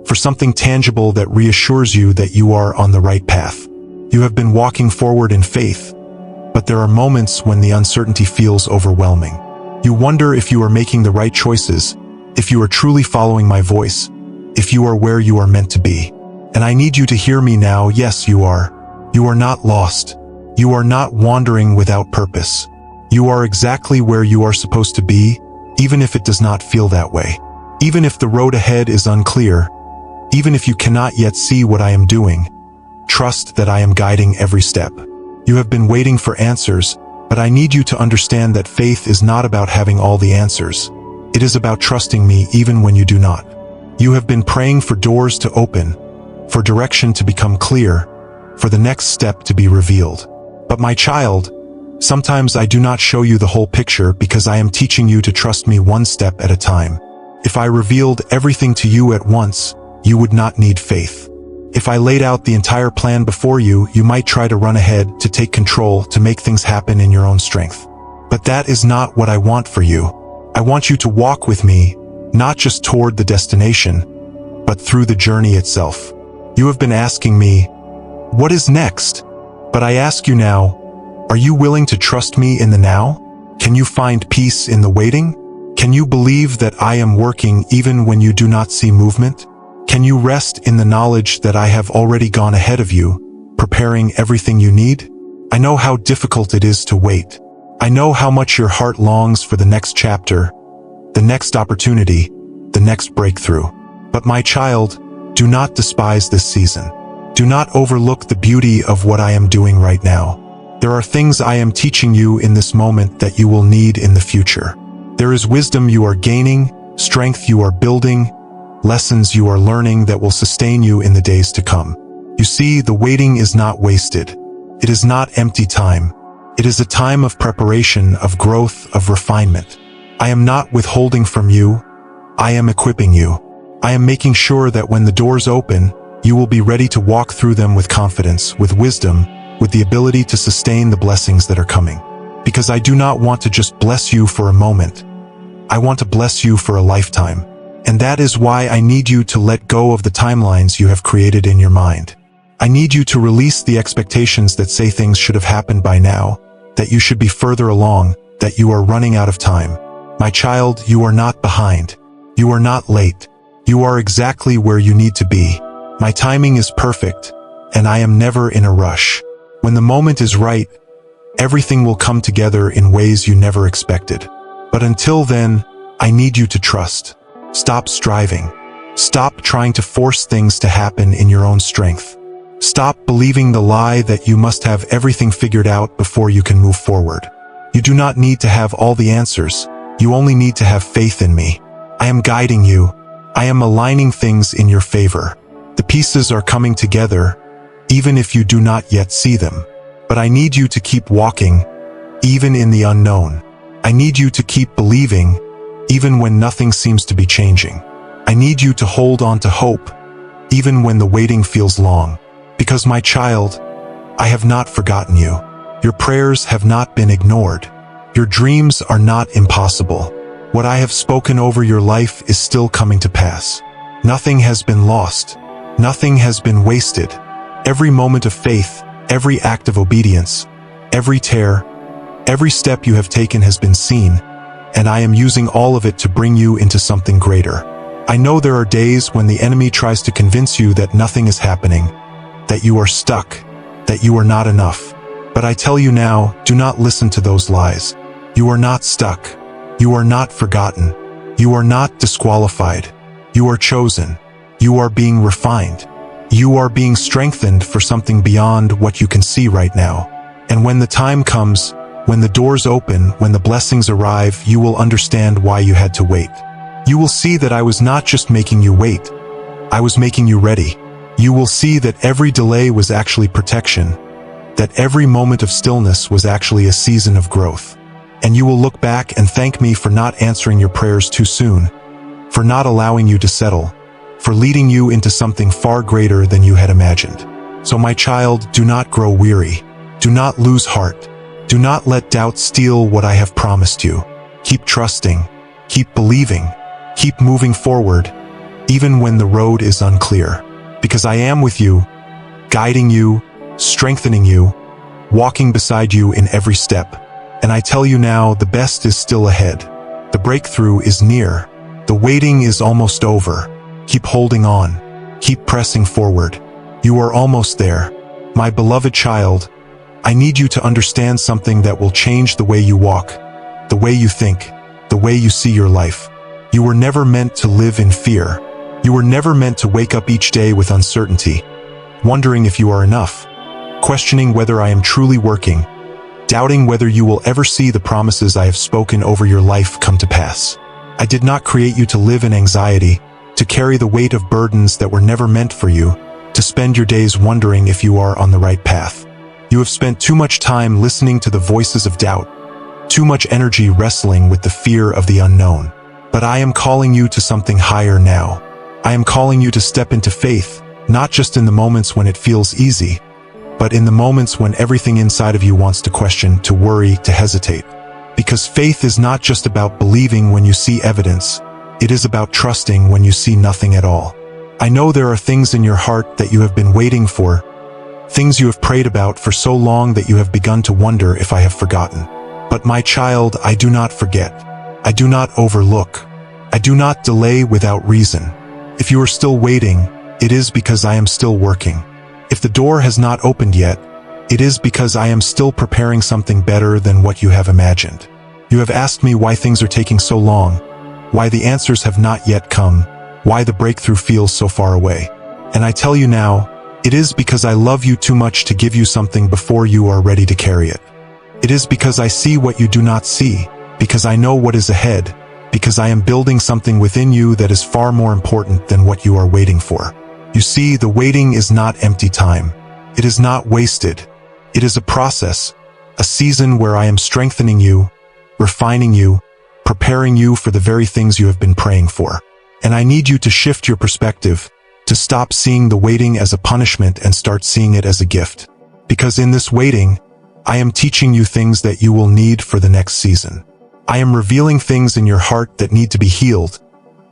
for something tangible that reassures you that you are on the right path. You have been walking forward in faith, but there are moments when the uncertainty feels overwhelming. You wonder if you are making the right choices, if you are truly following my voice, if you are where you are meant to be. And I need you to hear me now. Yes, you are. You are not lost. You are not wandering without purpose. You are exactly where you are supposed to be, even if it does not feel that way. Even if the road ahead is unclear, even if you cannot yet see what I am doing, trust that I am guiding every step. You have been waiting for answers, but I need you to understand that faith is not about having all the answers. It is about trusting me even when you do not. You have been praying for doors to open, for direction to become clear, for the next step to be revealed. But my child, sometimes I do not show you the whole picture because I am teaching you to trust me one step at a time. If I revealed everything to you at once, you would not need faith. If I laid out the entire plan before you, you might try to run ahead, to take control, to make things happen in your own strength. But that is not what I want for you. I want you to walk with me, not just toward the destination, but through the journey itself. You have been asking me, what is next? But I ask you now, are you willing to trust me in the now? Can you find peace in the waiting? Can you believe that I am working even when you do not see movement? Can you rest in the knowledge that I have already gone ahead of you, preparing everything you need? I know how difficult it is to wait. I know how much your heart longs for the next chapter, the next opportunity, the next breakthrough. But my child, do not despise this season. Do not overlook the beauty of what I am doing right now. There are things I am teaching you in this moment that you will need in the future. There is wisdom you are gaining, strength you are building, lessons you are learning that will sustain you in the days to come. You see, the waiting is not wasted. It is not empty time. It is a time of preparation, of growth, of refinement. I am not withholding from you. I am equipping you. I am making sure that when the doors open, you will be ready to walk through them with confidence, with wisdom, with the ability to sustain the blessings that are coming. Because I do not want to just bless you for a moment. I want to bless you for a lifetime. And that is why I need you to let go of the timelines you have created in your mind. I need you to release the expectations that say things should have happened by now, that you should be further along, that you are running out of time. My child, you are not behind. You are not late. You are exactly where you need to be. My timing is perfect, and I am never in a rush. When the moment is right, everything will come together in ways you never expected. But until then, I need you to trust. Stop striving. Stop trying to force things to happen in your own strength. Stop believing the lie that you must have everything figured out before you can move forward. You do not need to have all the answers. You only need to have faith in me. I am guiding you. I am aligning things in your favor. The pieces are coming together, even if you do not yet see them. But I need you to keep walking, even in the unknown. I need you to keep believing, even when nothing seems to be changing. I need you to hold on to hope, even when the waiting feels long. Because my child, I have not forgotten you. Your prayers have not been ignored. Your dreams are not impossible. What I have spoken over your life is still coming to pass. Nothing has been lost. Nothing has been wasted. Every moment of faith, every act of obedience, every tear, every step you have taken has been seen, and I am using all of it to bring you into something greater. I know there are days when the enemy tries to convince you that nothing is happening, that you are stuck, that you are not enough. But I tell you now, do not listen to those lies. You are not stuck. You are not forgotten. You are not disqualified. You are chosen. You are being refined. You are being strengthened for something beyond what you can see right now. And when the time comes, when the doors open, when the blessings arrive, you will understand why you had to wait. You will see that I was not just making you wait. I was making you ready. You will see that every delay was actually protection, that every moment of stillness was actually a season of growth. And you will look back and thank me for not answering your prayers too soon, for not allowing you to settle, for leading you into something far greater than you had imagined. So my child, do not grow weary. Do not lose heart. Do not let doubt steal what I have promised you. Keep trusting. Keep believing. Keep moving forward, even when the road is unclear. Because I am with you, guiding you, strengthening you, walking beside you in every step. And I tell you now, the best is still ahead. The breakthrough is near. The waiting is almost over. Keep holding on. Keep pressing forward. You are almost there. My beloved child, I need you to understand something that will change the way you walk, the way you think, the way you see your life. You were never meant to live in fear. You were never meant to wake up each day with uncertainty, wondering if you are enough, questioning whether I am truly working, doubting whether you will ever see the promises I have spoken over your life come to pass. I did not create you to live in anxiety, to carry the weight of burdens that were never meant for you, to spend your days wondering if you are on the right path. You have spent too much time listening to the voices of doubt, too much energy wrestling with the fear of the unknown. But I am calling you to something higher now. I am calling you to step into faith, not just in the moments when it feels easy, but in the moments when everything inside of you wants to question, to worry, to hesitate. Because faith is not just about believing when you see evidence, it is about trusting when you see nothing at all. I know there are things in your heart that you have been waiting for, things you have prayed about for so long that you have begun to wonder if I have forgotten. But my child, I do not forget. I do not overlook. I do not delay without reason. If you are still waiting, it is because I am still working. If the door has not opened yet, It is because I am still preparing something better than what you have imagined. You have asked me why things are taking so long, why the answers have not yet come, why the breakthrough feels so far away. And I tell you now, it is because I love you too much to give you something before you are ready to carry it. It is because I see what you do not see, because I know what is ahead, because I am building something within you that is far more important than what you are waiting for. You see, the waiting is not empty time. It is not wasted. It is a process, a season where I am strengthening you, refining you, preparing you for the very things you have been praying for. And I need you to shift your perspective, to stop seeing the waiting as a punishment and start seeing it as a gift. Because in this waiting, I am teaching you things that you will need for the next season. I am revealing things in your heart that need to be healed,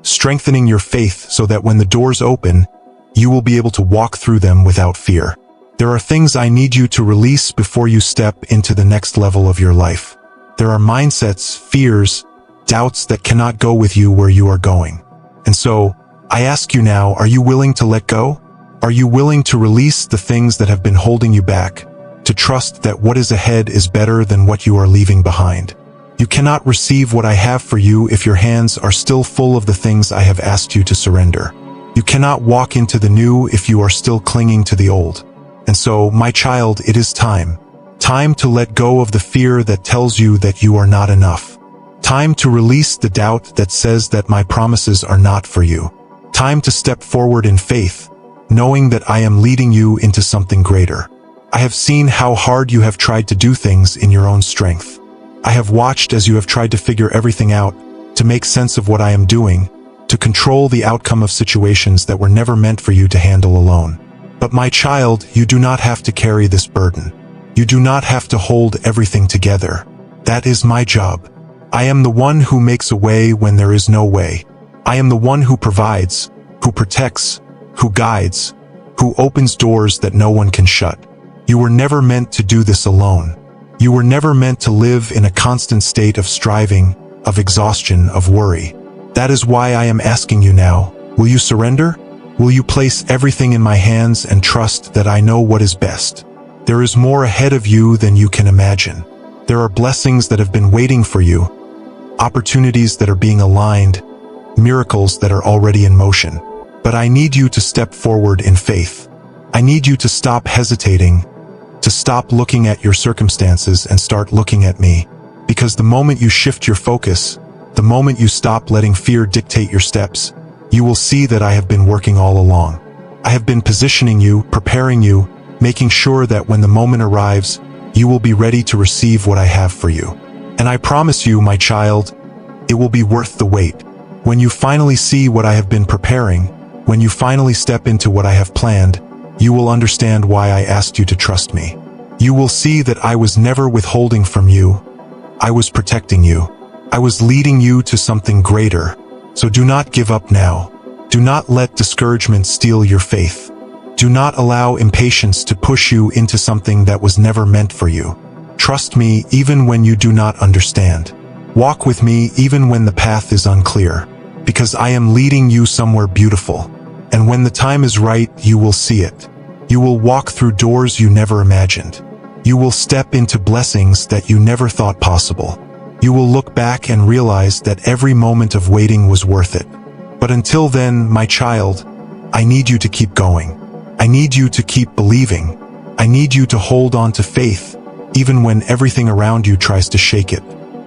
strengthening your faith so that when the doors open, you will be able to walk through them without fear. There are things I need you to release before you step into the next level of your life. There are mindsets, fears, doubts that cannot go with you where you are going. And so, I ask you now, are you willing to let go? Are you willing to release the things that have been holding you back, to trust that what is ahead is better than what you are leaving behind? You cannot receive what I have for you if your hands are still full of the things I have asked you to surrender. You cannot walk into the new if you are still clinging to the old. And so, my child, it is time. Time to let go of the fear that tells you that you are not enough. Time to release the doubt that says that my promises are not for you. Time to step forward in faith, knowing that I am leading you into something greater. I have seen how hard you have tried to do things in your own strength. I have watched as you have tried to figure everything out, to make sense of what I am doing, to control the outcome of situations that were never meant for you to handle alone. But my child, you do not have to carry this burden. You do not have to hold everything together. That is my job. I am the one who makes a way when there is no way. I am the one who provides, who protects, who guides, who opens doors that no one can shut. You were never meant to do this alone. You were never meant to live in a constant state of striving, of exhaustion, of worry. That is why I am asking you now, will you surrender? Will you place everything in my hands and trust that I know what is best? There is more ahead of you than you can imagine. There are blessings that have been waiting for you, opportunities that are being aligned, miracles that are already in motion. But I need you to step forward in faith. I need you to stop hesitating, to stop looking at your circumstances and start looking at me. Because the moment you shift your focus, the moment you stop letting fear dictate your steps, you will see that I have been working all along. I have been positioning you, preparing you, making sure that when the moment arrives, you will be ready to receive what I have for you. And I promise you, my child, it will be worth the wait. When you finally see what I have been preparing, when you finally step into what I have planned, you will understand why I asked you to trust me. You will see that I was never withholding from you. I was protecting you. I was leading you to something greater. So do not give up now. Do not let discouragement steal your faith. Do not allow impatience to push you into something that was never meant for you. Trust me even when you do not understand. Walk with me even when the path is unclear, because I am leading you somewhere beautiful. And when the time is right, you will see it. You will walk through doors you never imagined. You will step into blessings that you never thought possible. You will look back and realize that every moment of waiting was worth it. But until then, my child, I need you to keep going. I need you to keep believing. I need you to hold on to faith, even when everything around you tries to shake it.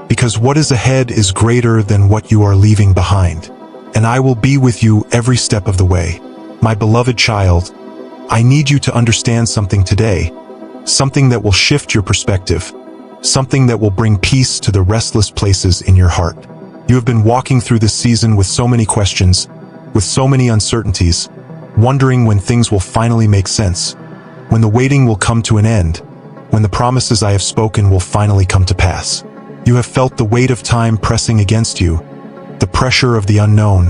Because what is ahead is greater than what you are leaving behind. And I will be with you every step of the way. My beloved child, I need you to understand something today, something that will shift your perspective, something that will bring peace to the restless places in your heart. You have been walking through this season with so many questions, with so many uncertainties, wondering when things will finally make sense, when the waiting will come to an end, when the promises I have spoken will finally come to pass. You have felt the weight of time pressing against you, the pressure of the unknown,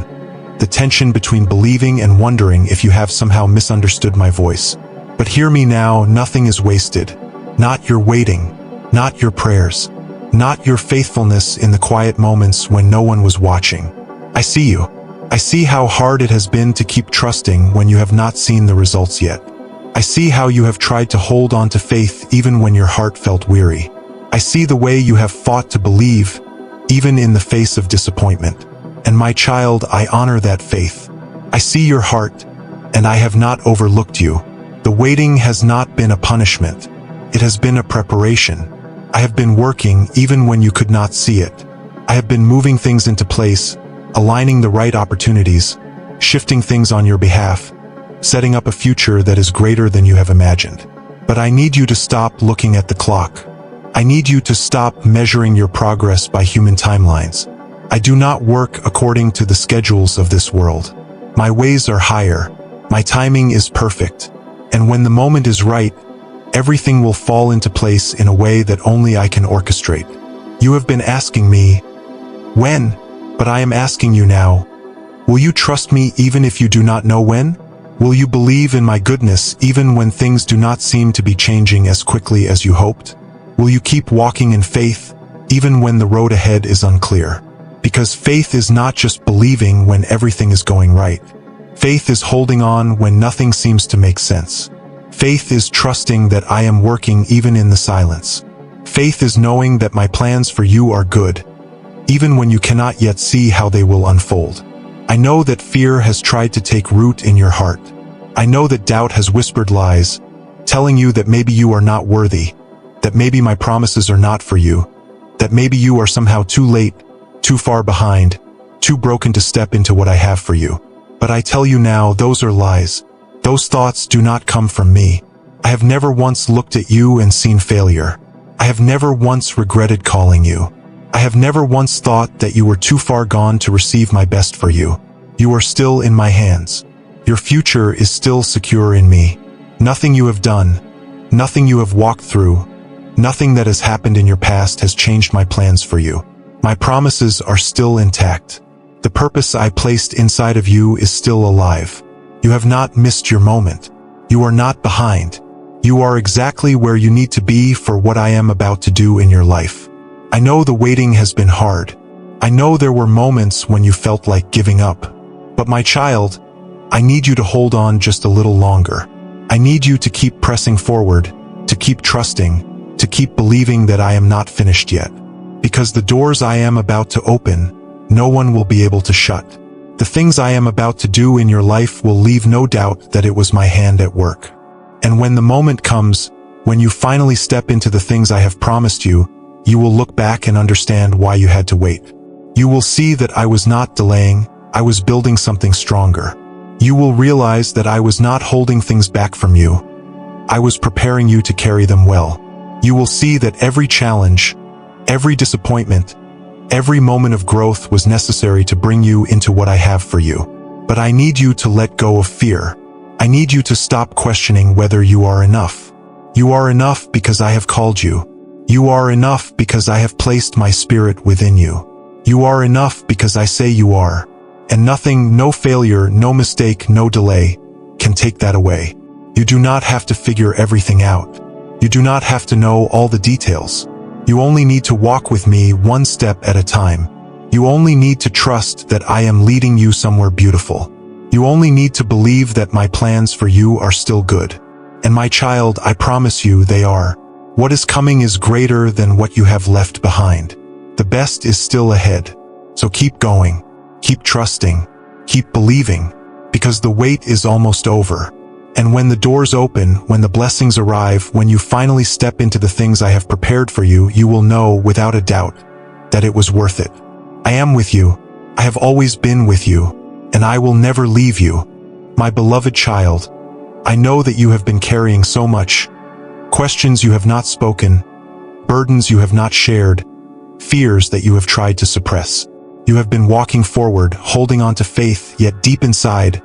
the tension between believing and wondering if you have somehow misunderstood my voice. But hear me now, nothing is wasted. Not your waiting, not your prayers, not your faithfulness in the quiet moments when no one was watching. I see you. I see how hard it has been to keep trusting when you have not seen the results yet. I see how you have tried to hold on to faith even when your heart felt weary. I see the way you have fought to believe, even in the face of disappointment. And my child, I honor that faith. I see your heart, and I have not overlooked you. The waiting has not been a punishment. It has been a preparation. I have been working even when you could not see it. I have been moving things into place, aligning the right opportunities, shifting things on your behalf, setting up a future that is greater than you have imagined. But I need you to stop looking at the clock. I need you to stop measuring your progress by human timelines. I do not work according to the schedules of this world. My ways are higher. My timing is perfect. And when the moment is right, everything will fall into place in a way that only I can orchestrate. You have been asking me, when? But I am asking you now, will you trust me even if you do not know when? Will you believe in my goodness even when things do not seem to be changing as quickly as you hoped? Will you keep walking in faith even when the road ahead is unclear? Because faith is not just believing when everything is going right. Faith is holding on when nothing seems to make sense. Faith is trusting that I am working even in the silence. Faith is knowing that my plans for you are good, even when you cannot yet see how they will unfold. I know that fear has tried to take root in your heart. I know that doubt has whispered lies, telling you that maybe you are not worthy, that maybe my promises are not for you, that maybe you are somehow too late, too far behind, too broken to step into what I have for you. But I tell you now, those are lies. Those thoughts do not come from me. I have never once looked at you and seen failure. I have never once regretted calling you. I have never once thought that you were too far gone to receive my best for you. You are still in my hands. Your future is still secure in me. Nothing you have done, nothing you have walked through, nothing that has happened in your past has changed my plans for you. My promises are still intact. The purpose I placed inside of you is still alive. You have not missed your moment. You are not behind. You are exactly where you need to be for what I am about to do in your life. I know the waiting has been hard. I know there were moments when you felt like giving up. But my child, I need you to hold on just a little longer. I need you to keep pressing forward, to keep trusting, to keep believing that I am not finished yet. Because the doors I am about to open, no one will be able to shut. The things I am about to do in your life will leave no doubt that it was my hand at work. And when the moment comes, when you finally step into the things I have promised you, you will look back and understand why you had to wait. You will see that I was not delaying, I was building something stronger. You will realize that I was not holding things back from you. I was preparing you to carry them well. You will see that every challenge, every disappointment, every moment of growth was necessary to bring you into what I have for you. But I need you to let go of fear. I need you to stop questioning whether you are enough. You are enough because I have called you. You are enough because I have placed my spirit within you. You are enough because I say you are. And nothing, no failure, no mistake, no delay, can take that away. You do not have to figure everything out. You do not have to know all the details. You only need to walk with me one step at a time. You only need to trust that I am leading you somewhere beautiful. You only need to believe that my plans for you are still good. And my child, I promise you they are. What is coming is greater than what you have left behind. The best is still ahead. So keep going, keep trusting, keep believing, because the wait is almost over. And when the doors open, when the blessings arrive, when you finally step into the things I have prepared for you, you will know without a doubt that it was worth it. I am with you. I have always been with you, and I will never leave you. My beloved child, I know that you have been carrying so much. Questions you have not spoken, burdens you have not shared, fears that you have tried to suppress. You have been walking forward, holding on to faith, yet deep inside,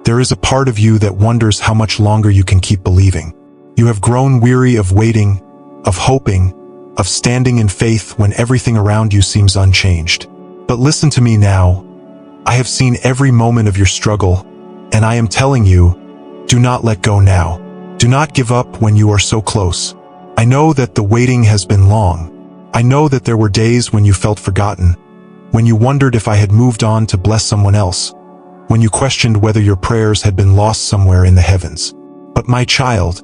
there is a part of you that wonders how much longer you can keep believing. You have grown weary of waiting, of hoping, of standing in faith when everything around you seems unchanged. But listen to me now. I have seen every moment of your struggle, and I am telling you, do not let go now. Do not give up when you are so close. I know that the waiting has been long. I know that there were days when you felt forgotten, when you wondered if I had moved on to bless someone else, when you questioned whether your prayers had been lost somewhere in the heavens. But my child,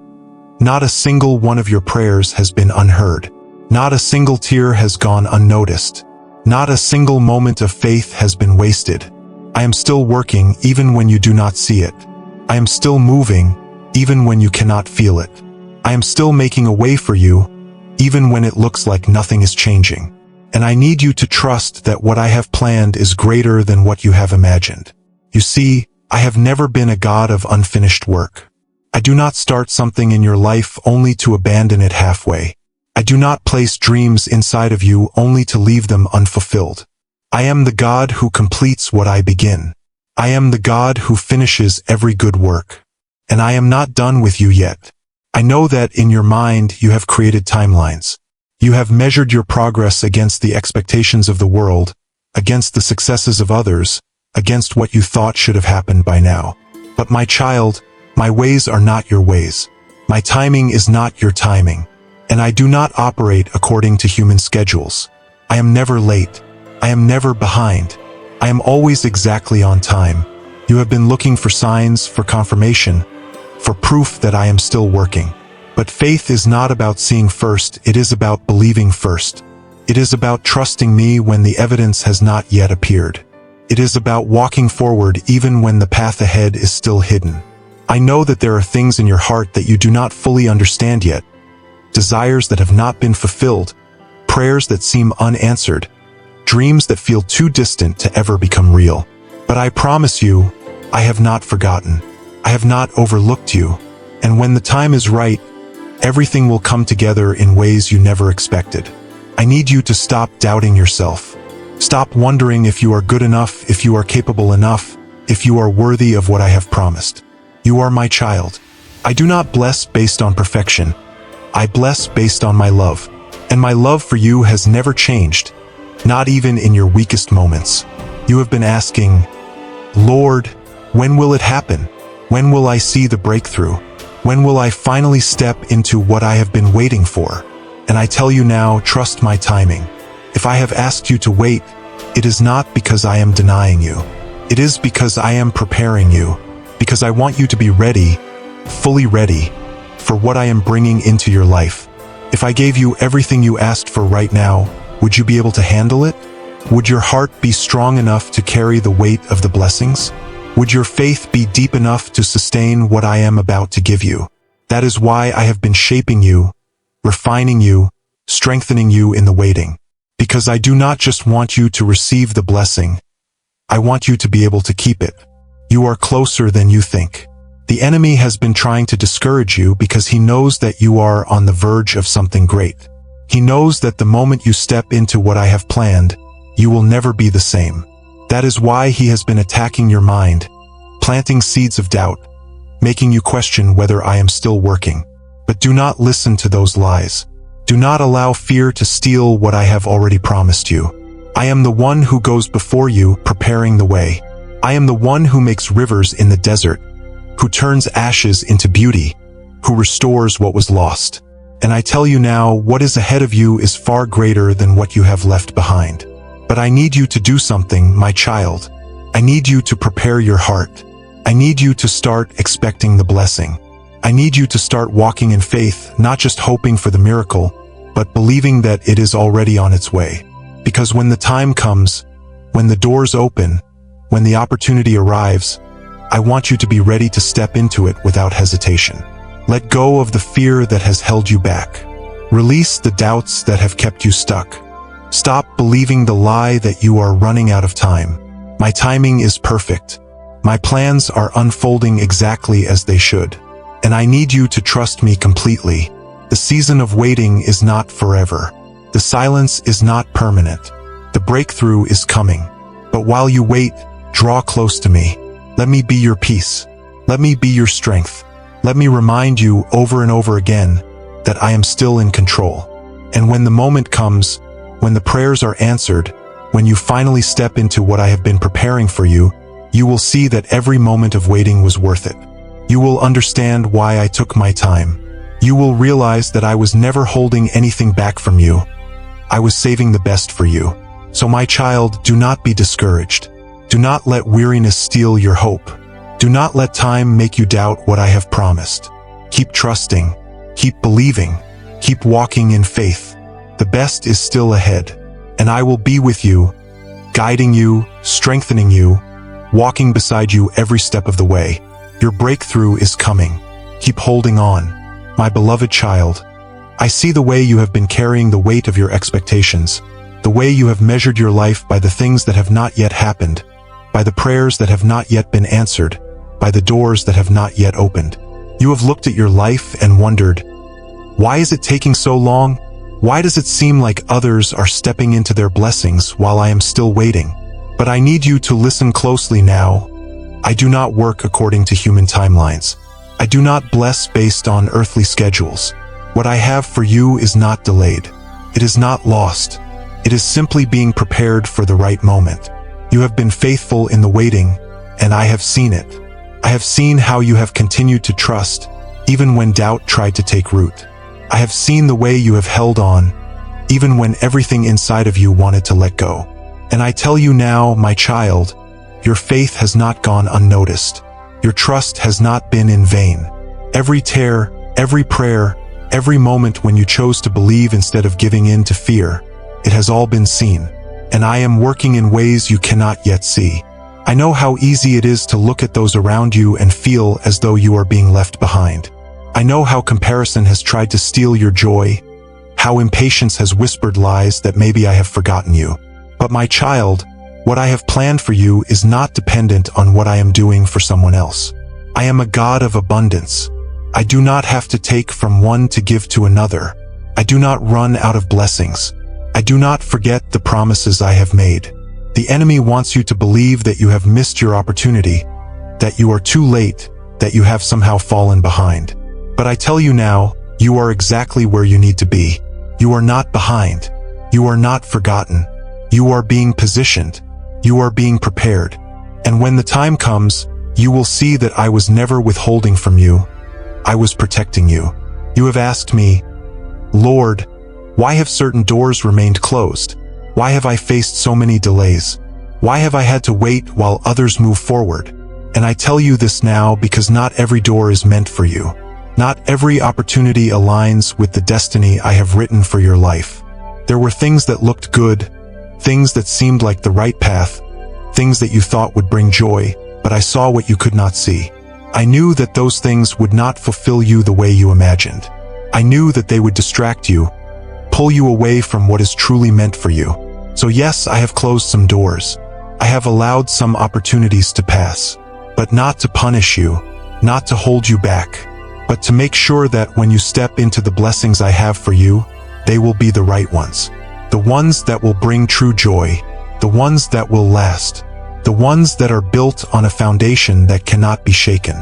not a single one of your prayers has been unheard. Not a single tear has gone unnoticed. Not a single moment of faith has been wasted. I am still working even when you do not see it. I am still moving even when you cannot feel it. I am still making a way for you even when it looks like nothing is changing. And I need you to trust that what I have planned is greater than what you have imagined. You see, I have never been a God of unfinished work. I do not start something in your life only to abandon it halfway. I do not place dreams inside of you only to leave them unfulfilled. I am the God who completes what I begin. I am the God who finishes every good work. And I am not done with you yet. I know that in your mind you have created timelines. You have measured your progress against the expectations of the world, against the successes of others, against what you thought should have happened by now. But my child, my ways are not your ways. My timing is not your timing. And I do not operate according to human schedules. I am never late. I am never behind. I am always exactly on time. You have been looking for signs, for confirmation, for proof that I am still working. But faith is not about seeing first, it is about believing first. It is about trusting me when the evidence has not yet appeared. It is about walking forward even when the path ahead is still hidden. I know that there are things in your heart that you do not fully understand yet, desires that have not been fulfilled, prayers that seem unanswered, dreams that feel too distant to ever become real. But I promise you, I have not forgotten. I have not overlooked you. And when the time is right, everything will come together in ways you never expected. I need you to stop doubting yourself. Stop wondering if you are good enough, if you are capable enough, if you are worthy of what I have promised. You are my child. I do not bless based on perfection. I bless based on my love. And my love for you has never changed, not even in your weakest moments. You have been asking, Lord, when will it happen? When will I see the breakthrough? When will I finally step into what I have been waiting for? And I tell you now, trust my timing. If I have asked you to wait, it is not because I am denying you. It is because I am preparing you, because I want you to be ready, fully ready, for what I am bringing into your life. If I gave you everything you asked for right now, would you be able to handle it? Would your heart be strong enough to carry the weight of the blessings? Would your faith be deep enough to sustain what I am about to give you? That is why I have been shaping you, refining you, strengthening you in the waiting. Because I do not just want you to receive the blessing, I want you to be able to keep it. You are closer than you think. The enemy has been trying to discourage you because he knows that you are on the verge of something great. He knows that the moment you step into what I have planned, you will never be the same. That is why he has been attacking your mind, planting seeds of doubt, making you question whether I am still working. But do not listen to those lies. Do not allow fear to steal what I have already promised you. I am the one who goes before you, preparing the way. I am the one who makes rivers in the desert, who turns ashes into beauty, who restores what was lost. And I tell you now, what is ahead of you is far greater than what you have left behind. But I need you to do something, my child. I need you to prepare your heart. I need you to start expecting the blessing. I need you to start walking in faith, not just hoping for the miracle, but believing that it is already on its way. Because when the time comes, when the doors open, when the opportunity arrives, I want you to be ready to step into it without hesitation. Let go of the fear that has held you back. Release the doubts that have kept you stuck. Stop believing the lie that you are running out of time. My timing is perfect. My plans are unfolding exactly as they should. And I need you to trust me completely. The season of waiting is not forever. The silence is not permanent. The breakthrough is coming. But while you wait, draw close to me. Let me be your peace. Let me be your strength. Let me remind you over and over again that I am still in control. And when the moment comes, when the prayers are answered, when you finally step into what I have been preparing for you, you will see that every moment of waiting was worth it. You will understand why I took my time. You will realize that I was never holding anything back from you. I was saving the best for you. So my child, do not be discouraged. Do not let weariness steal your hope. Do not let time make you doubt what I have promised. Keep trusting. Keep believing. Keep walking in faith. The best is still ahead, and I will be with you, guiding you, strengthening you, walking beside you every step of the way. Your breakthrough is coming. Keep holding on, my beloved child. I see the way you have been carrying the weight of your expectations, the way you have measured your life by the things that have not yet happened, by the prayers that have not yet been answered, by the doors that have not yet opened. You have looked at your life and wondered, why is it taking so long? Why does it seem like others are stepping into their blessings while I am still waiting? But I need you to listen closely now. I do not work according to human timelines. I do not bless based on earthly schedules. What I have for you is not delayed. It is not lost. It is simply being prepared for the right moment. You have been faithful in the waiting, and I have seen it. I have seen how you have continued to trust, even when doubt tried to take root. I have seen the way you have held on, even when everything inside of you wanted to let go. And I tell you now, my child, your faith has not gone unnoticed. Your trust has not been in vain. Every tear, every prayer, every moment when you chose to believe instead of giving in to fear, it has all been seen. And I am working in ways you cannot yet see. I know how easy it is to look at those around you and feel as though you are being left behind. I know how comparison has tried to steal your joy, how impatience has whispered lies that maybe I have forgotten you. But my child, what I have planned for you is not dependent on what I am doing for someone else. I am a God of abundance. I do not have to take from one to give to another. I do not run out of blessings. I do not forget the promises I have made. The enemy wants you to believe that you have missed your opportunity, that you are too late, that you have somehow fallen behind. But I tell you now, you are exactly where you need to be. You are not behind. You are not forgotten. You are being positioned. You are being prepared. And when the time comes, you will see that I was never withholding from you. I was protecting you. You have asked me, Lord, why have certain doors remained closed? Why have I faced so many delays? Why have I had to wait while others move forward? And I tell you this now because not every door is meant for you. Not every opportunity aligns with the destiny I have written for your life. There were things that looked good, things that seemed like the right path, things that you thought would bring joy, but I saw what you could not see. I knew that those things would not fulfill you the way you imagined. I knew that they would distract you, pull you away from what is truly meant for you. So yes, I have closed some doors. I have allowed some opportunities to pass, but not to punish you, not to hold you back, but to make sure that when you step into the blessings I have for you, they will be the right ones. The ones that will bring true joy, the ones that will last, the ones that are built on a foundation that cannot be shaken.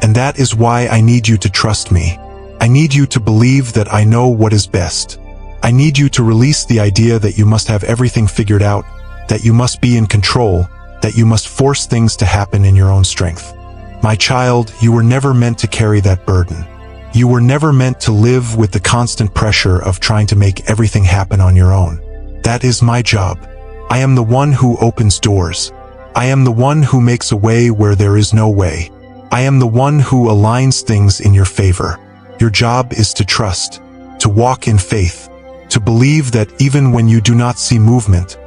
And that is why I need you to trust me. I need you to believe that I know what is best. I need you to release the idea that you must have everything figured out, that you must be in control, that you must force things to happen in your own strength. My child, you were never meant to carry that burden. You were never meant to live with the constant pressure of trying to make everything happen on your own. That is my job. I am the one who opens doors. I am the one who makes a way where there is no way. I am the one who aligns things in your favor. Your job is to trust, to walk in faith, to believe that even when you do not see movement,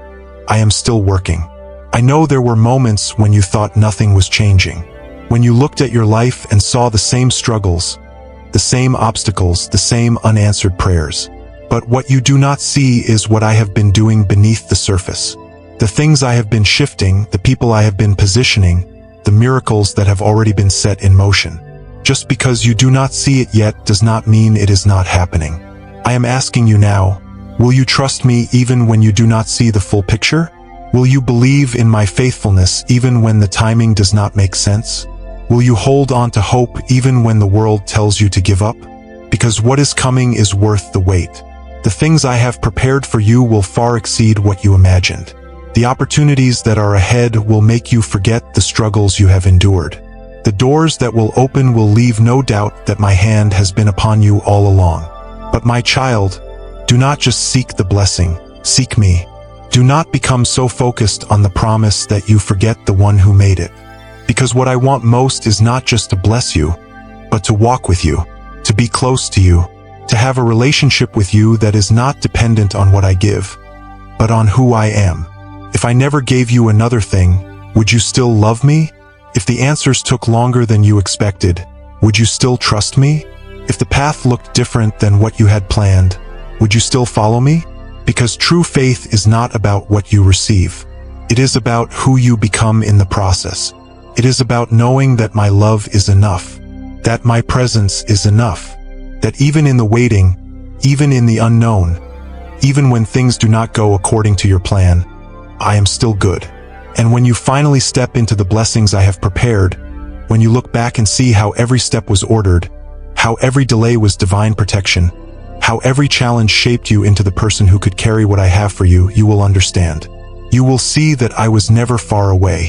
I am still working. I know there were moments when you thought nothing was changing. When you looked at your life and saw the same struggles, the same obstacles, the same unanswered prayers. But what you do not see is what I have been doing beneath the surface. The things I have been shifting, the people I have been positioning, the miracles that have already been set in motion. Just because you do not see it yet does not mean it is not happening. I am asking you now, will you trust me even when you do not see the full picture? Will you believe in my faithfulness even when the timing does not make sense? Will you hold on to hope even when the world tells you to give up? Because what is coming is worth the wait. The things I have prepared for you will far exceed what you imagined. The opportunities that are ahead will make you forget the struggles you have endured. The doors that will open will leave no doubt that my hand has been upon you all along. But my child, do not just seek the blessing, seek me. Do not become so focused on the promise that you forget the one who made it. Because what I want most is not just to bless you, but to walk with you. be close to you, to have a relationship with you that is not dependent on what I give, but on who I am. If I never gave you another thing, would you still love me? If the answers took longer than you expected, would you still trust me? If the path looked different than what you had planned, would you still follow me? Because true faith is not about what you receive. It is about who you become in the process. It is about knowing that my love is enough, that my presence is enough, that even in the waiting, even in the unknown, even when things do not go according to your plan, I am still good. And when you finally step into the blessings I have prepared, when you look back and see how every step was ordered, how every delay was divine protection, how every challenge shaped you into the person who could carry what I have for you, you will understand. You will see that I was never far away.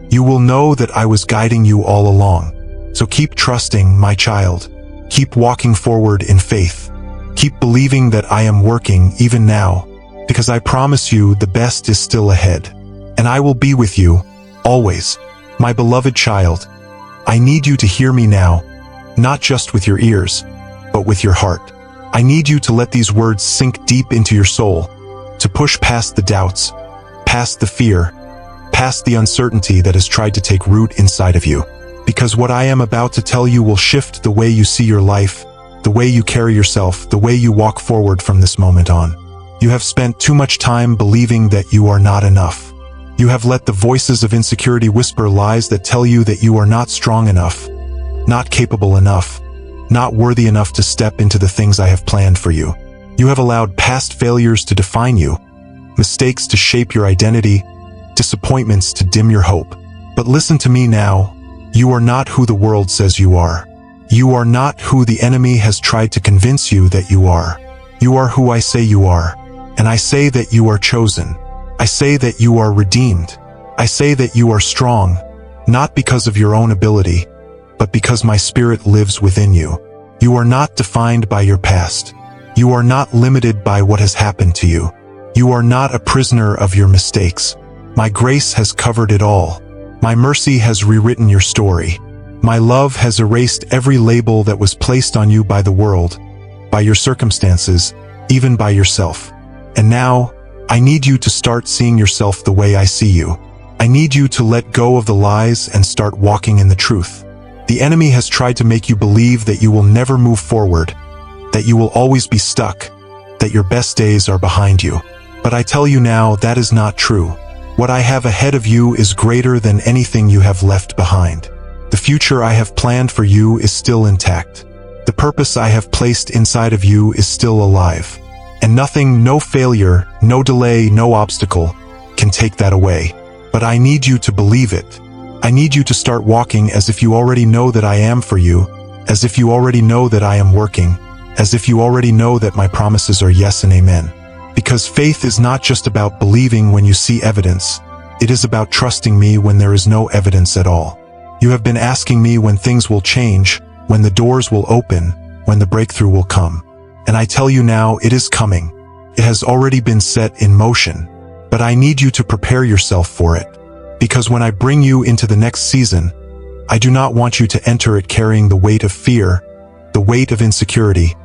You will know that I was guiding you all along. So keep trusting, my child. Keep walking forward in faith. Keep believing that I am working even now, because I promise you the best is still ahead. And I will be with you, always. My beloved child, I need you to hear me now, not just with your ears, but with your heart. I need you to let these words sink deep into your soul, to push past the doubts, past the fear, past the uncertainty that has tried to take root inside of you. Because what I am about to tell you will shift the way you see your life, the way you carry yourself, the way you walk forward from this moment on. You have spent too much time believing that you are not enough. You have let the voices of insecurity whisper lies that tell you that you are not strong enough, not capable enough, not worthy enough to step into the things I have planned for you. You have allowed past failures to define you, mistakes to shape your identity, disappointments to dim your hope. But listen to me now, you are not who the world says you are. You are not who the enemy has tried to convince you that you are. You are who I say you are, and I say that you are chosen. I say that you are redeemed. I say that you are strong, not because of your own ability, but because my spirit lives within you. You are not defined by your past. You are not limited by what has happened to you. You are not a prisoner of your mistakes. My grace has covered it all. My mercy has rewritten your story. My love has erased every label that was placed on you by the world, by your circumstances, even by yourself. And now, I need you to start seeing yourself the way I see you. I need you to let go of the lies and start walking in the truth. The enemy has tried to make you believe that you will never move forward, that you will always be stuck, that your best days are behind you. But I tell you now, that is not true. What I have ahead of you is greater than anything you have left behind. The future I have planned for you is still intact. The purpose I have placed inside of you is still alive. And nothing, no failure, no delay, no obstacle can take that away. But I need you to believe it. I need you to start walking as if you already know that I am for you, as if you already know that I am working, as if you already know that my promises are yes and amen. Because faith is not just about believing when you see evidence. It is about trusting me when there is no evidence at all. You have been asking me when things will change, when the doors will open, when the breakthrough will come. And I tell you now, it is coming. It has already been set in motion. But I need you to prepare yourself for it. Because when I bring you into the next season, I do not want you to enter it carrying the weight of fear, the weight of insecurity,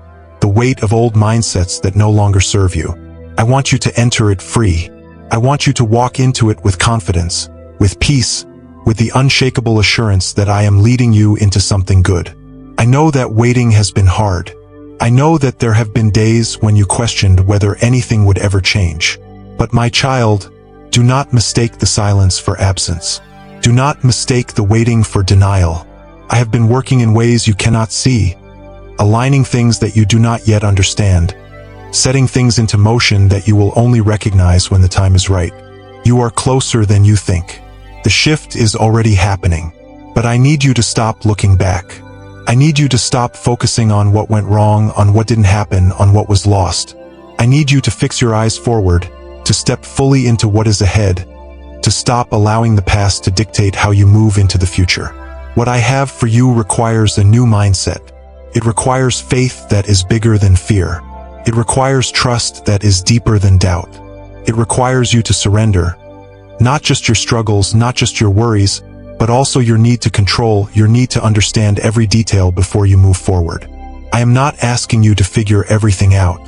the weight of old mindsets that no longer serve you. I want you to enter it free. I want you to walk into it with confidence, with peace, with the unshakable assurance that I am leading you into something good. I know that waiting has been hard. I know that there have been days when you questioned whether anything would ever change. But my child, do not mistake the silence for absence. Do not mistake the waiting for denial. I have been working in ways you cannot see, aligning things that you do not yet understand, setting things into motion that you will only recognize when the time is right. You are closer than you think. The shift is already happening. But I need you to stop looking back. I need you to stop focusing on what went wrong, on what didn't happen, on what was lost. I need you to fix your eyes forward, to step fully into what is ahead, to stop allowing the past to dictate how you move into the future. What I have for you requires a new mindset. It requires faith that is bigger than fear. It requires trust that is deeper than doubt. It requires you to surrender, not just your struggles, not just your worries, but also your need to control, your need to understand every detail before you move forward. I am not asking you to figure everything out.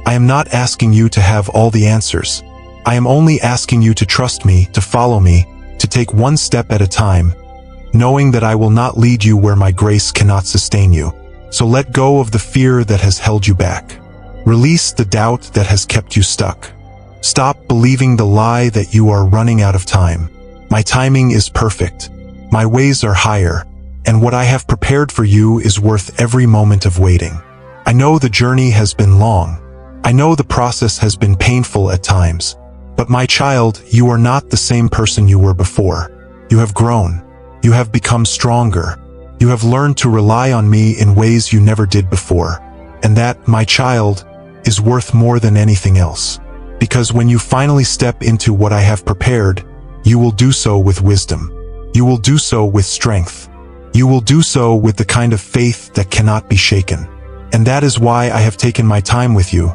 I am not asking you to have all the answers. I am only asking you to trust me, to follow me, to take one step at a time, knowing that I will not lead you where my grace cannot sustain you. So let go of the fear that has held you back. Release the doubt that has kept you stuck. Stop believing the lie that you are running out of time. My timing is perfect. My ways are higher, and what I have prepared for you is worth every moment of waiting. I know the journey has been long. I know the process has been painful at times. But my child, you are not the same person you were before. You have grown. You have become stronger. You have learned to rely on me in ways you never did before. And that, my child, is worth more than anything else. Because when you finally step into what I have prepared, you will do so with wisdom. You will do so with strength. You will do so with the kind of faith that cannot be shaken. And that is why I have taken my time with you.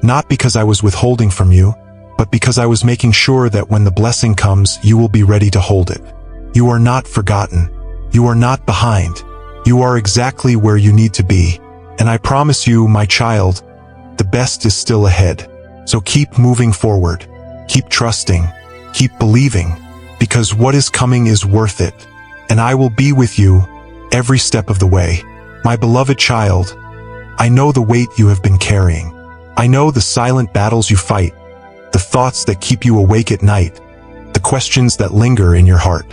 Not because I was withholding from you, but because I was making sure that when the blessing comes, you will be ready to hold it. You are not forgotten. You are not behind. You are exactly where you need to be. And I promise you, my child, the best is still ahead. So keep moving forward. Keep trusting. Keep believing. Because what is coming is worth it. And I will be with you every step of the way. My beloved child, I know the weight you have been carrying. I know the silent battles you fight, the thoughts that keep you awake at night, the questions that linger in your heart.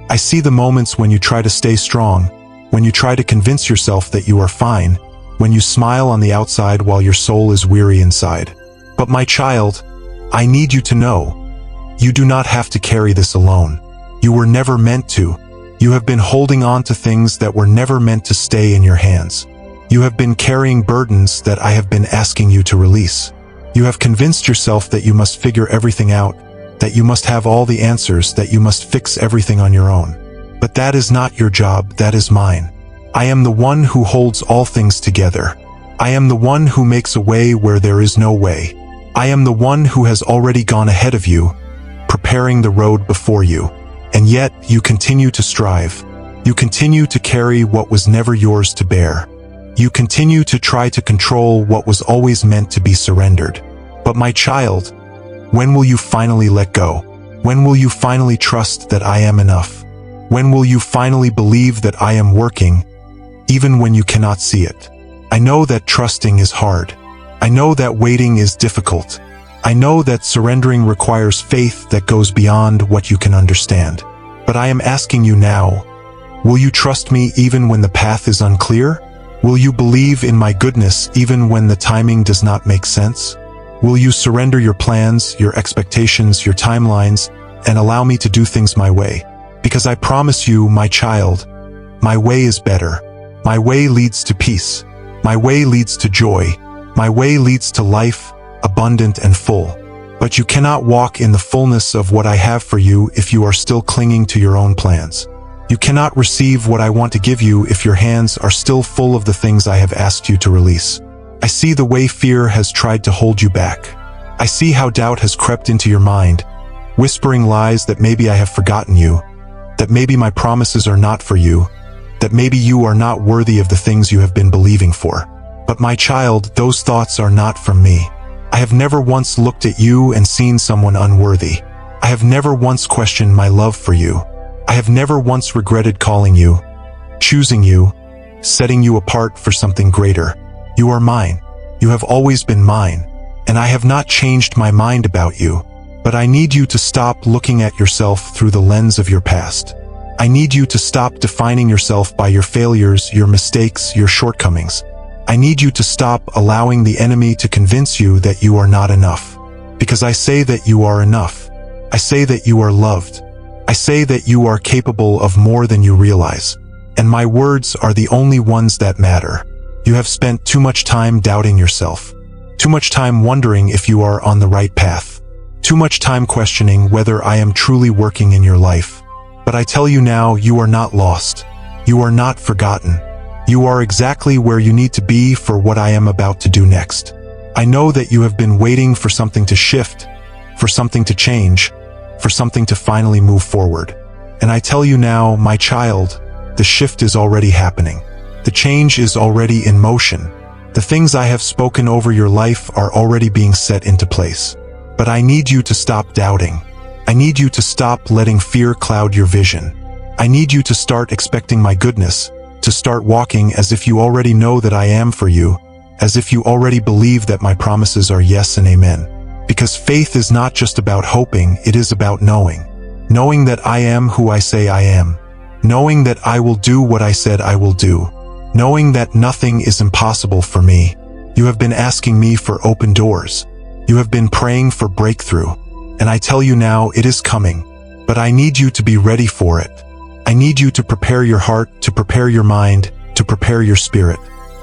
I see the moments when you try to stay strong, when you try to convince yourself that you are fine, when you smile on the outside while your soul is weary inside. But my child, I need you to know, you do not have to carry this alone. You were never meant to. You have been holding on to things that were never meant to stay in your hands. You have been carrying burdens that I have been asking you to release. You have convinced yourself that you must figure everything out, that you must have all the answers, that you must fix everything on your own. But that is not your job, that is mine. I am the one who holds all things together. I am the one who makes a way where there is no way. I am the one who has already gone ahead of you, preparing the road before you. And yet, you continue to strive. You continue to carry what was never yours to bear. You continue to try to control what was always meant to be surrendered. But my child, when will you finally let go? When will you finally trust that I am enough? When will you finally believe that I am working, even when you cannot see it? I know that trusting is hard. I know that waiting is difficult. I know that surrendering requires faith that goes beyond what you can understand. But I am asking you now, will you trust me even when the path is unclear? Will you believe in my goodness even when the timing does not make sense? Will you surrender your plans, your expectations, your timelines, and allow me to do things my way? Because I promise you, my child, my way is better. My way leads to peace. My way leads to joy. My way leads to life, abundant and full. But you cannot walk in the fullness of what I have for you if you are still clinging to your own plans. You cannot receive what I want to give you if your hands are still full of the things I have asked you to release. I see the way fear has tried to hold you back. I see how doubt has crept into your mind, whispering lies that maybe I have forgotten you, that maybe my promises are not for you, that maybe you are not worthy of the things you have been believing for. But my child, those thoughts are not from me. I have never once looked at you and seen someone unworthy. I have never once questioned my love for you. I have never once regretted calling you, choosing you, setting you apart for something greater. You are mine. You have always been mine, and I have not changed my mind about you. But I need you to stop looking at yourself through the lens of your past. I need you to stop defining yourself by your failures, your mistakes, your shortcomings. I need you to stop allowing the enemy to convince you that you are not enough. Because I say that you are enough. I say that you are loved. I say that you are capable of more than you realize. And my words are the only ones that matter. You have spent too much time doubting yourself. Too much time wondering if you are on the right path. Too much time questioning whether I am truly working in your life. But I tell you now, you are not lost. You are not forgotten. You are exactly where you need to be for what I am about to do next. I know that you have been waiting for something to shift, for something to change, for something to finally move forward. And I tell you now, my child, the shift is already happening. The change is already in motion. The things I have spoken over your life are already being set into place. But I need you to stop doubting. I need you to stop letting fear cloud your vision. I need you to start expecting my goodness, to start walking as if you already know that I am for you, as if you already believe that my promises are yes and amen. Because faith is not just about hoping, it is about knowing. Knowing that I am who I say I am. Knowing that I will do what I said I will do. Knowing that nothing is impossible for me. You have been asking me for open doors. You have been praying for breakthrough. And I tell you now, it is coming. But I need you to be ready for it. I need you to prepare your heart, to prepare your mind, to prepare your spirit.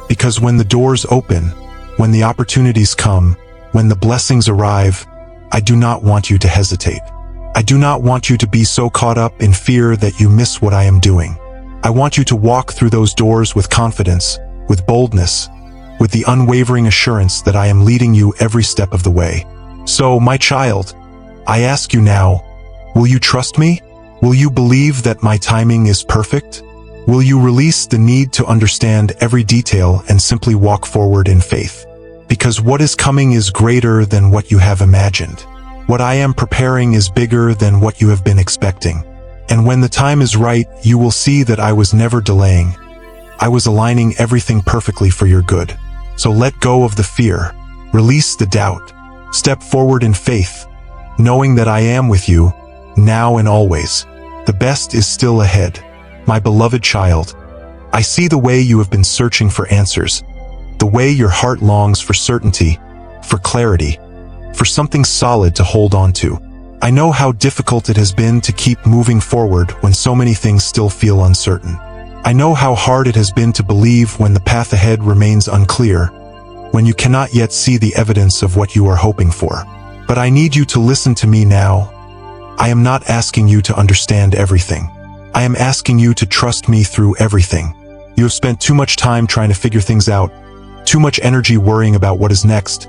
Because when the doors open, when the opportunities come, when the blessings arrive, I do not want you to hesitate. I do not want you to be so caught up in fear that you miss what I am doing. I want you to walk through those doors with confidence, with boldness, with the unwavering assurance that I am leading you every step of the way. So, my child, I ask you now, will you trust me? Will you believe that my timing is perfect? Will you release the need to understand every detail and simply walk forward in faith? Because what is coming is greater than what you have imagined. What I am preparing is bigger than what you have been expecting. And when the time is right, you will see that I was never delaying. I was aligning everything perfectly for your good. So let go of the fear. Release the doubt. Step forward in faith, knowing that I am with you, now and always. The best is still ahead. My beloved child, I see the way you have been searching for answers, the way your heart longs for certainty, for clarity, for something solid to hold on to. I know how difficult it has been to keep moving forward when so many things still feel uncertain. I know how hard it has been to believe when the path ahead remains unclear, when you cannot yet see the evidence of what you are hoping for. But I need you to listen to me now. I am not asking you to understand everything. I am asking you to trust me through everything. You have spent too much time trying to figure things out, too much energy worrying about what is next,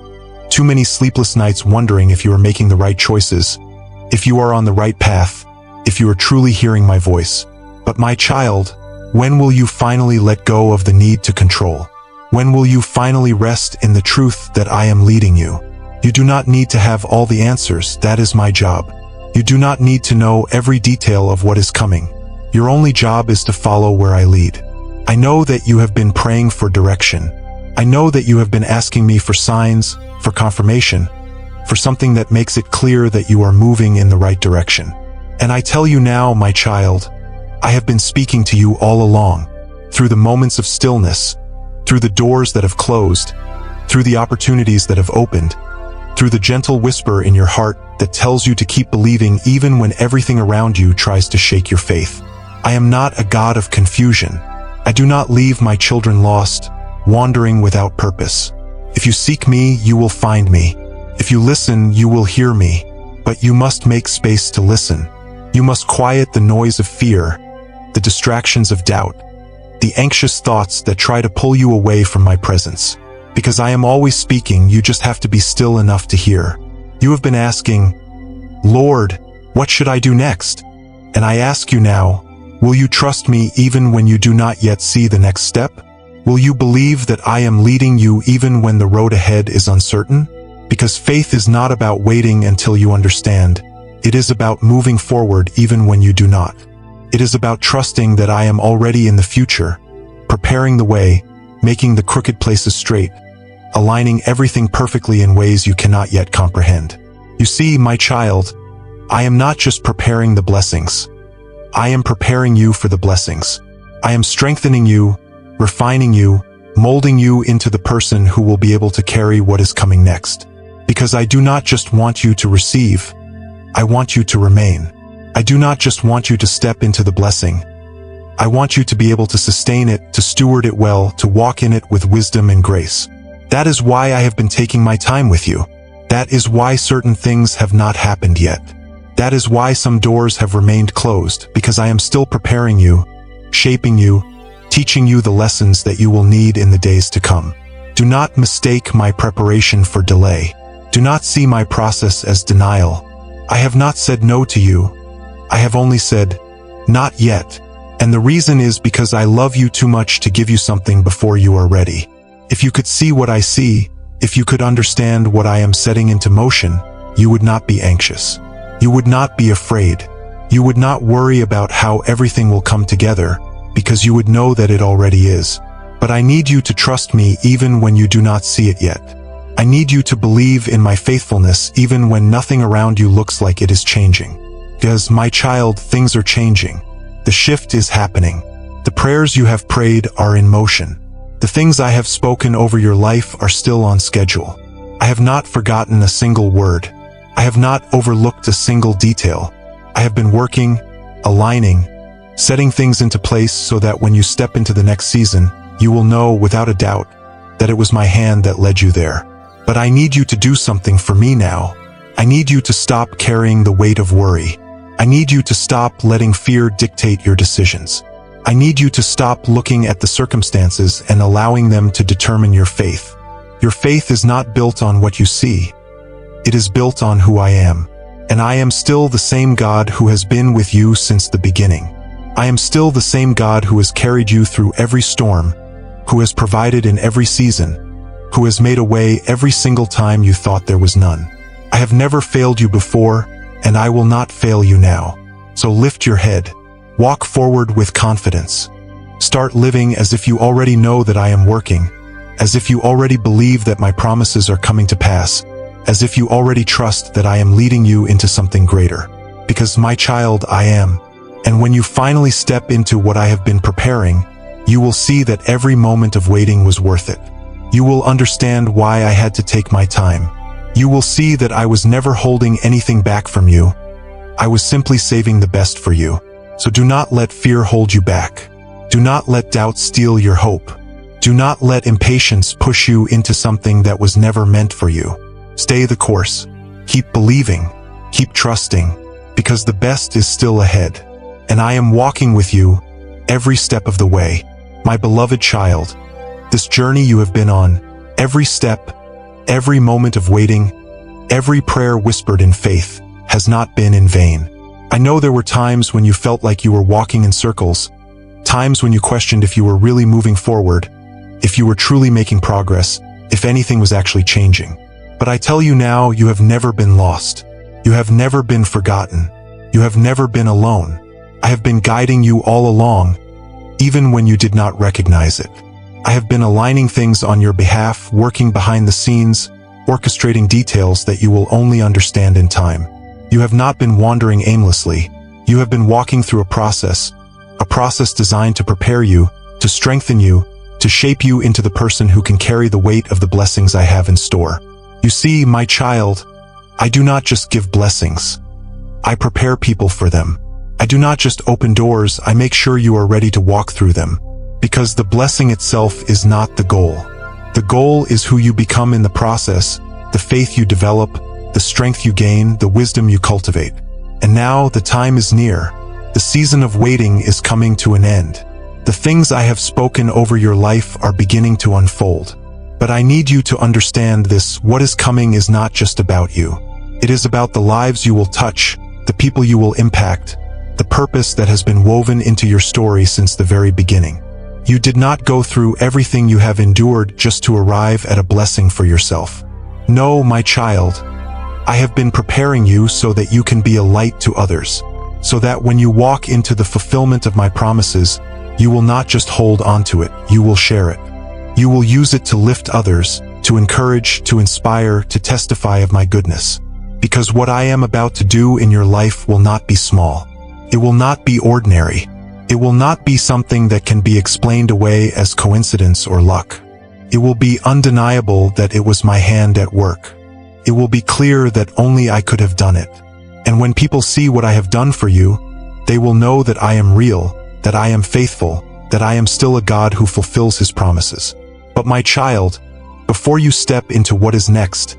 too many sleepless nights wondering if you are making the right choices, if you are on the right path, if you are truly hearing my voice. But my child, when will you finally let go of the need to control? When will you finally rest in the truth that I am leading you? You do not need to have all the answers, that is my job. You do not need to know every detail of what is coming. Your only job is to follow where I lead. I know that you have been praying for direction. I know that you have been asking me for signs, for confirmation, for something that makes it clear that you are moving in the right direction. And I tell you now, my child, I have been speaking to you all along, through the moments of stillness, through the doors that have closed, through the opportunities that have opened, through the gentle whisper in your heart that tells you to keep believing even when everything around you tries to shake your faith. I am not a God of confusion. I do not leave my children lost, wandering without purpose. If you seek me, you will find me. If you listen, you will hear me. But you must make space to listen. You must quiet the noise of fear, the distractions of doubt, the anxious thoughts that try to pull you away from my presence. Because I am always speaking, you just have to be still enough to hear. You have been asking, Lord, what should I do next? And I ask you now, will you trust me even when you do not yet see the next step? Will you believe that I am leading you even when the road ahead is uncertain? Because faith is not about waiting until you understand. It is about moving forward even when you do not. It is about trusting that I am already in the future, preparing the way, making the crooked places straight, aligning everything perfectly in ways you cannot yet comprehend. You see, my child, I am not just preparing the blessings. I am preparing you for the blessings. I am strengthening you, refining you, molding you into the person who will be able to carry what is coming next. Because I do not just want you to receive, I want you to remain. I do not just want you to step into the blessing. I want you to be able to sustain it, to steward it well, to walk in it with wisdom and grace. That is why I have been taking my time with you. That is why certain things have not happened yet. That is why some doors have remained closed, because I am still preparing you, shaping you, teaching you the lessons that you will need in the days to come. Do not mistake my preparation for delay. Do not see my process as denial. I have not said no to you. I have only said, not yet. And the reason is because I love you too much to give you something before you are ready. If you could see what I see, if you could understand what I am setting into motion, you would not be anxious. You would not be afraid. You would not worry about how everything will come together, because you would know that it already is. But I need you to trust me even when you do not see it yet. I need you to believe in my faithfulness even when nothing around you looks like it is changing. Because, my child, things are changing. The shift is happening. The prayers you have prayed are in motion. The things I have spoken over your life are still on schedule. I have not forgotten a single word. I have not overlooked a single detail. I have been working, aligning, setting things into place so that when you step into the next season, you will know without a doubt that it was my hand that led you there. But I need you to do something for me now. I need you to stop carrying the weight of worry. I need you to stop letting fear dictate your decisions. I need you to stop looking at the circumstances and allowing them to determine your faith. Your faith is not built on what you see. It is built on who I am. And I am still the same God who has been with you since the beginning. I am still the same God who has carried you through every storm, who has provided in every season, who has made a way every single time you thought there was none. I have never failed you before, and I will not fail you now. So lift your head. Walk forward with confidence. Start living as if you already know that I am working, as if you already believe that my promises are coming to pass, as if you already trust that I am leading you into something greater. Because, my child, I am. And when you finally step into what I have been preparing, you will see that every moment of waiting was worth it. You will understand why I had to take my time. You will see that I was never holding anything back from you. I was simply saving the best for you. So do not let fear hold you back. Do not let doubt steal your hope. Do not let impatience push you into something that was never meant for you. Stay the course. Keep believing. Keep trusting. Because the best is still ahead. And I am walking with you every step of the way. My beloved child, this journey you have been on, every step, every moment of waiting, every prayer whispered in faith, has not been in vain. I know there were times when you felt like you were walking in circles, times when you questioned if you were really moving forward, if you were truly making progress, if anything was actually changing. But I tell you now, you have never been lost. You have never been forgotten. You have never been alone. I have been guiding you all along, even when you did not recognize it. I have been aligning things on your behalf, working behind the scenes, orchestrating details that you will only understand in time. You have not been wandering aimlessly. You have been walking through a process designed to prepare you, to strengthen you, to shape you into the person who can carry the weight of the blessings I have in store. You see, my child, I do not just give blessings. I prepare people for them. I do not just open doors, I make sure you are ready to walk through them. Because the blessing itself is not the goal. The goal is who you become in the process, the faith you develop, the strength you gain, the wisdom you cultivate. And now the time is near. The season of waiting is coming to an end. The things I have spoken over your life are beginning to unfold. But I need you to understand this: what is coming is not just about you. It is about the lives you will touch, the people you will impact, the purpose that has been woven into your story since the very beginning. You did not go through everything you have endured just to arrive at a blessing for yourself. No, my child, I have been preparing you so that you can be a light to others, so that when you walk into the fulfillment of my promises, you will not just hold onto it, you will share it. You will use it to lift others, to encourage, to inspire, to testify of my goodness. Because what I am about to do in your life will not be small. It will not be ordinary. It will not be something that can be explained away as coincidence or luck. It will be undeniable that it was my hand at work. It will be clear that only I could have done it. And when people see what I have done for you, they will know that I am real, that I am faithful, that I am still a God who fulfills his promises. But my child, before you step into what is next,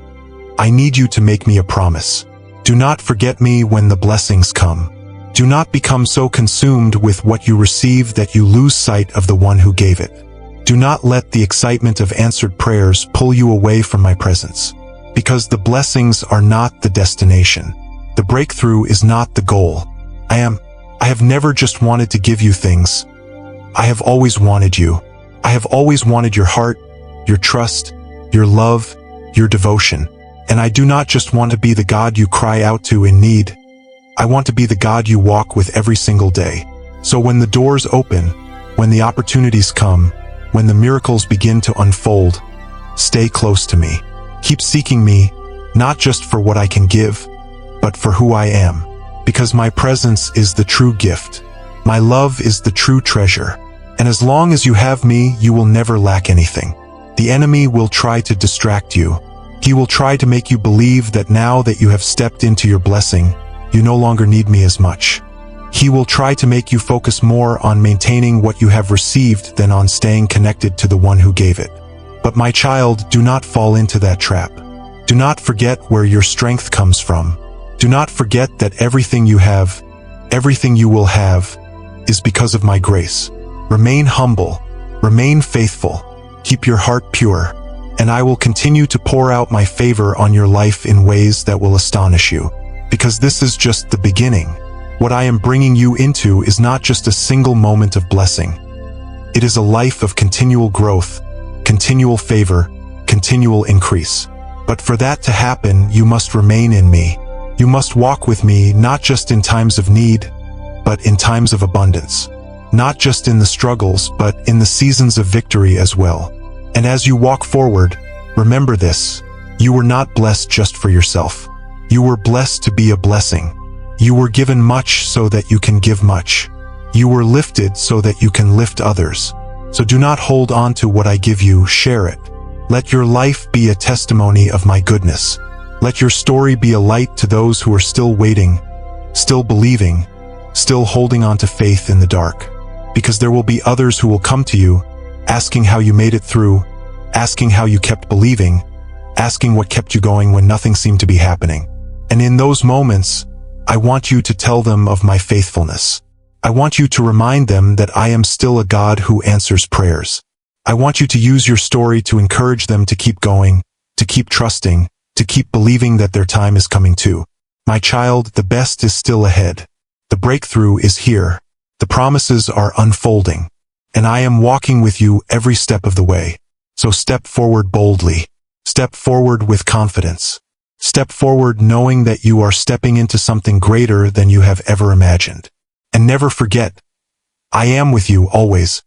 I need you to make me a promise. Do not forget me when the blessings come. Do not become so consumed with what you receive that you lose sight of the one who gave it. Do not let the excitement of answered prayers pull you away from my presence. Because the blessings are not the destination. The breakthrough is not the goal. I have never just wanted to give you things. I have always wanted you. I have always wanted your heart, your trust, your love, your devotion. And I do not just want to be the God you cry out to in need. I want to be the God you walk with every single day. So when the doors open, when the opportunities come, when the miracles begin to unfold, stay close to me. Keep seeking me, not just for what I can give, but for who I am. Because my presence is the true gift. My love is the true treasure. And as long as you have me, you will never lack anything. The enemy will try to distract you. He will try to make you believe that now that you have stepped into your blessing, you no longer need me as much. He will try to make you focus more on maintaining what you have received than on staying connected to the one who gave it. But my child, do not fall into that trap. Do not forget where your strength comes from. Do not forget that everything you have, everything you will have, is because of my grace. Remain humble, remain faithful, keep your heart pure, and I will continue to pour out my favor on your life in ways that will astonish you. Because this is just the beginning. What I am bringing you into is not just a single moment of blessing. It is a life of continual growth, continual favor, continual increase. But for that to happen, you must remain in me. You must walk with me not just in times of need, but in times of abundance. Not just in the struggles, but in the seasons of victory as well. And as you walk forward, remember this: you were not blessed just for yourself. You were blessed to be a blessing. You were given much so that you can give much. You were lifted so that you can lift others. So do not hold on to what I give you, share it. Let your life be a testimony of my goodness. Let your story be a light to those who are still waiting, still believing, still holding on to faith in the dark. Because there will be others who will come to you, asking how you made it through, asking how you kept believing, asking what kept you going when nothing seemed to be happening. And in those moments, I want you to tell them of my faithfulness. I want you to remind them that I am still a God who answers prayers. I want you to use your story to encourage them to keep going, to keep trusting, to keep believing that their time is coming too. My child, the best is still ahead. The breakthrough is here. The promises are unfolding. And I am walking with you every step of the way. So step forward boldly. Step forward with confidence. Step forward knowing that you are stepping into something greater than you have ever imagined. And never forget, I am with you always.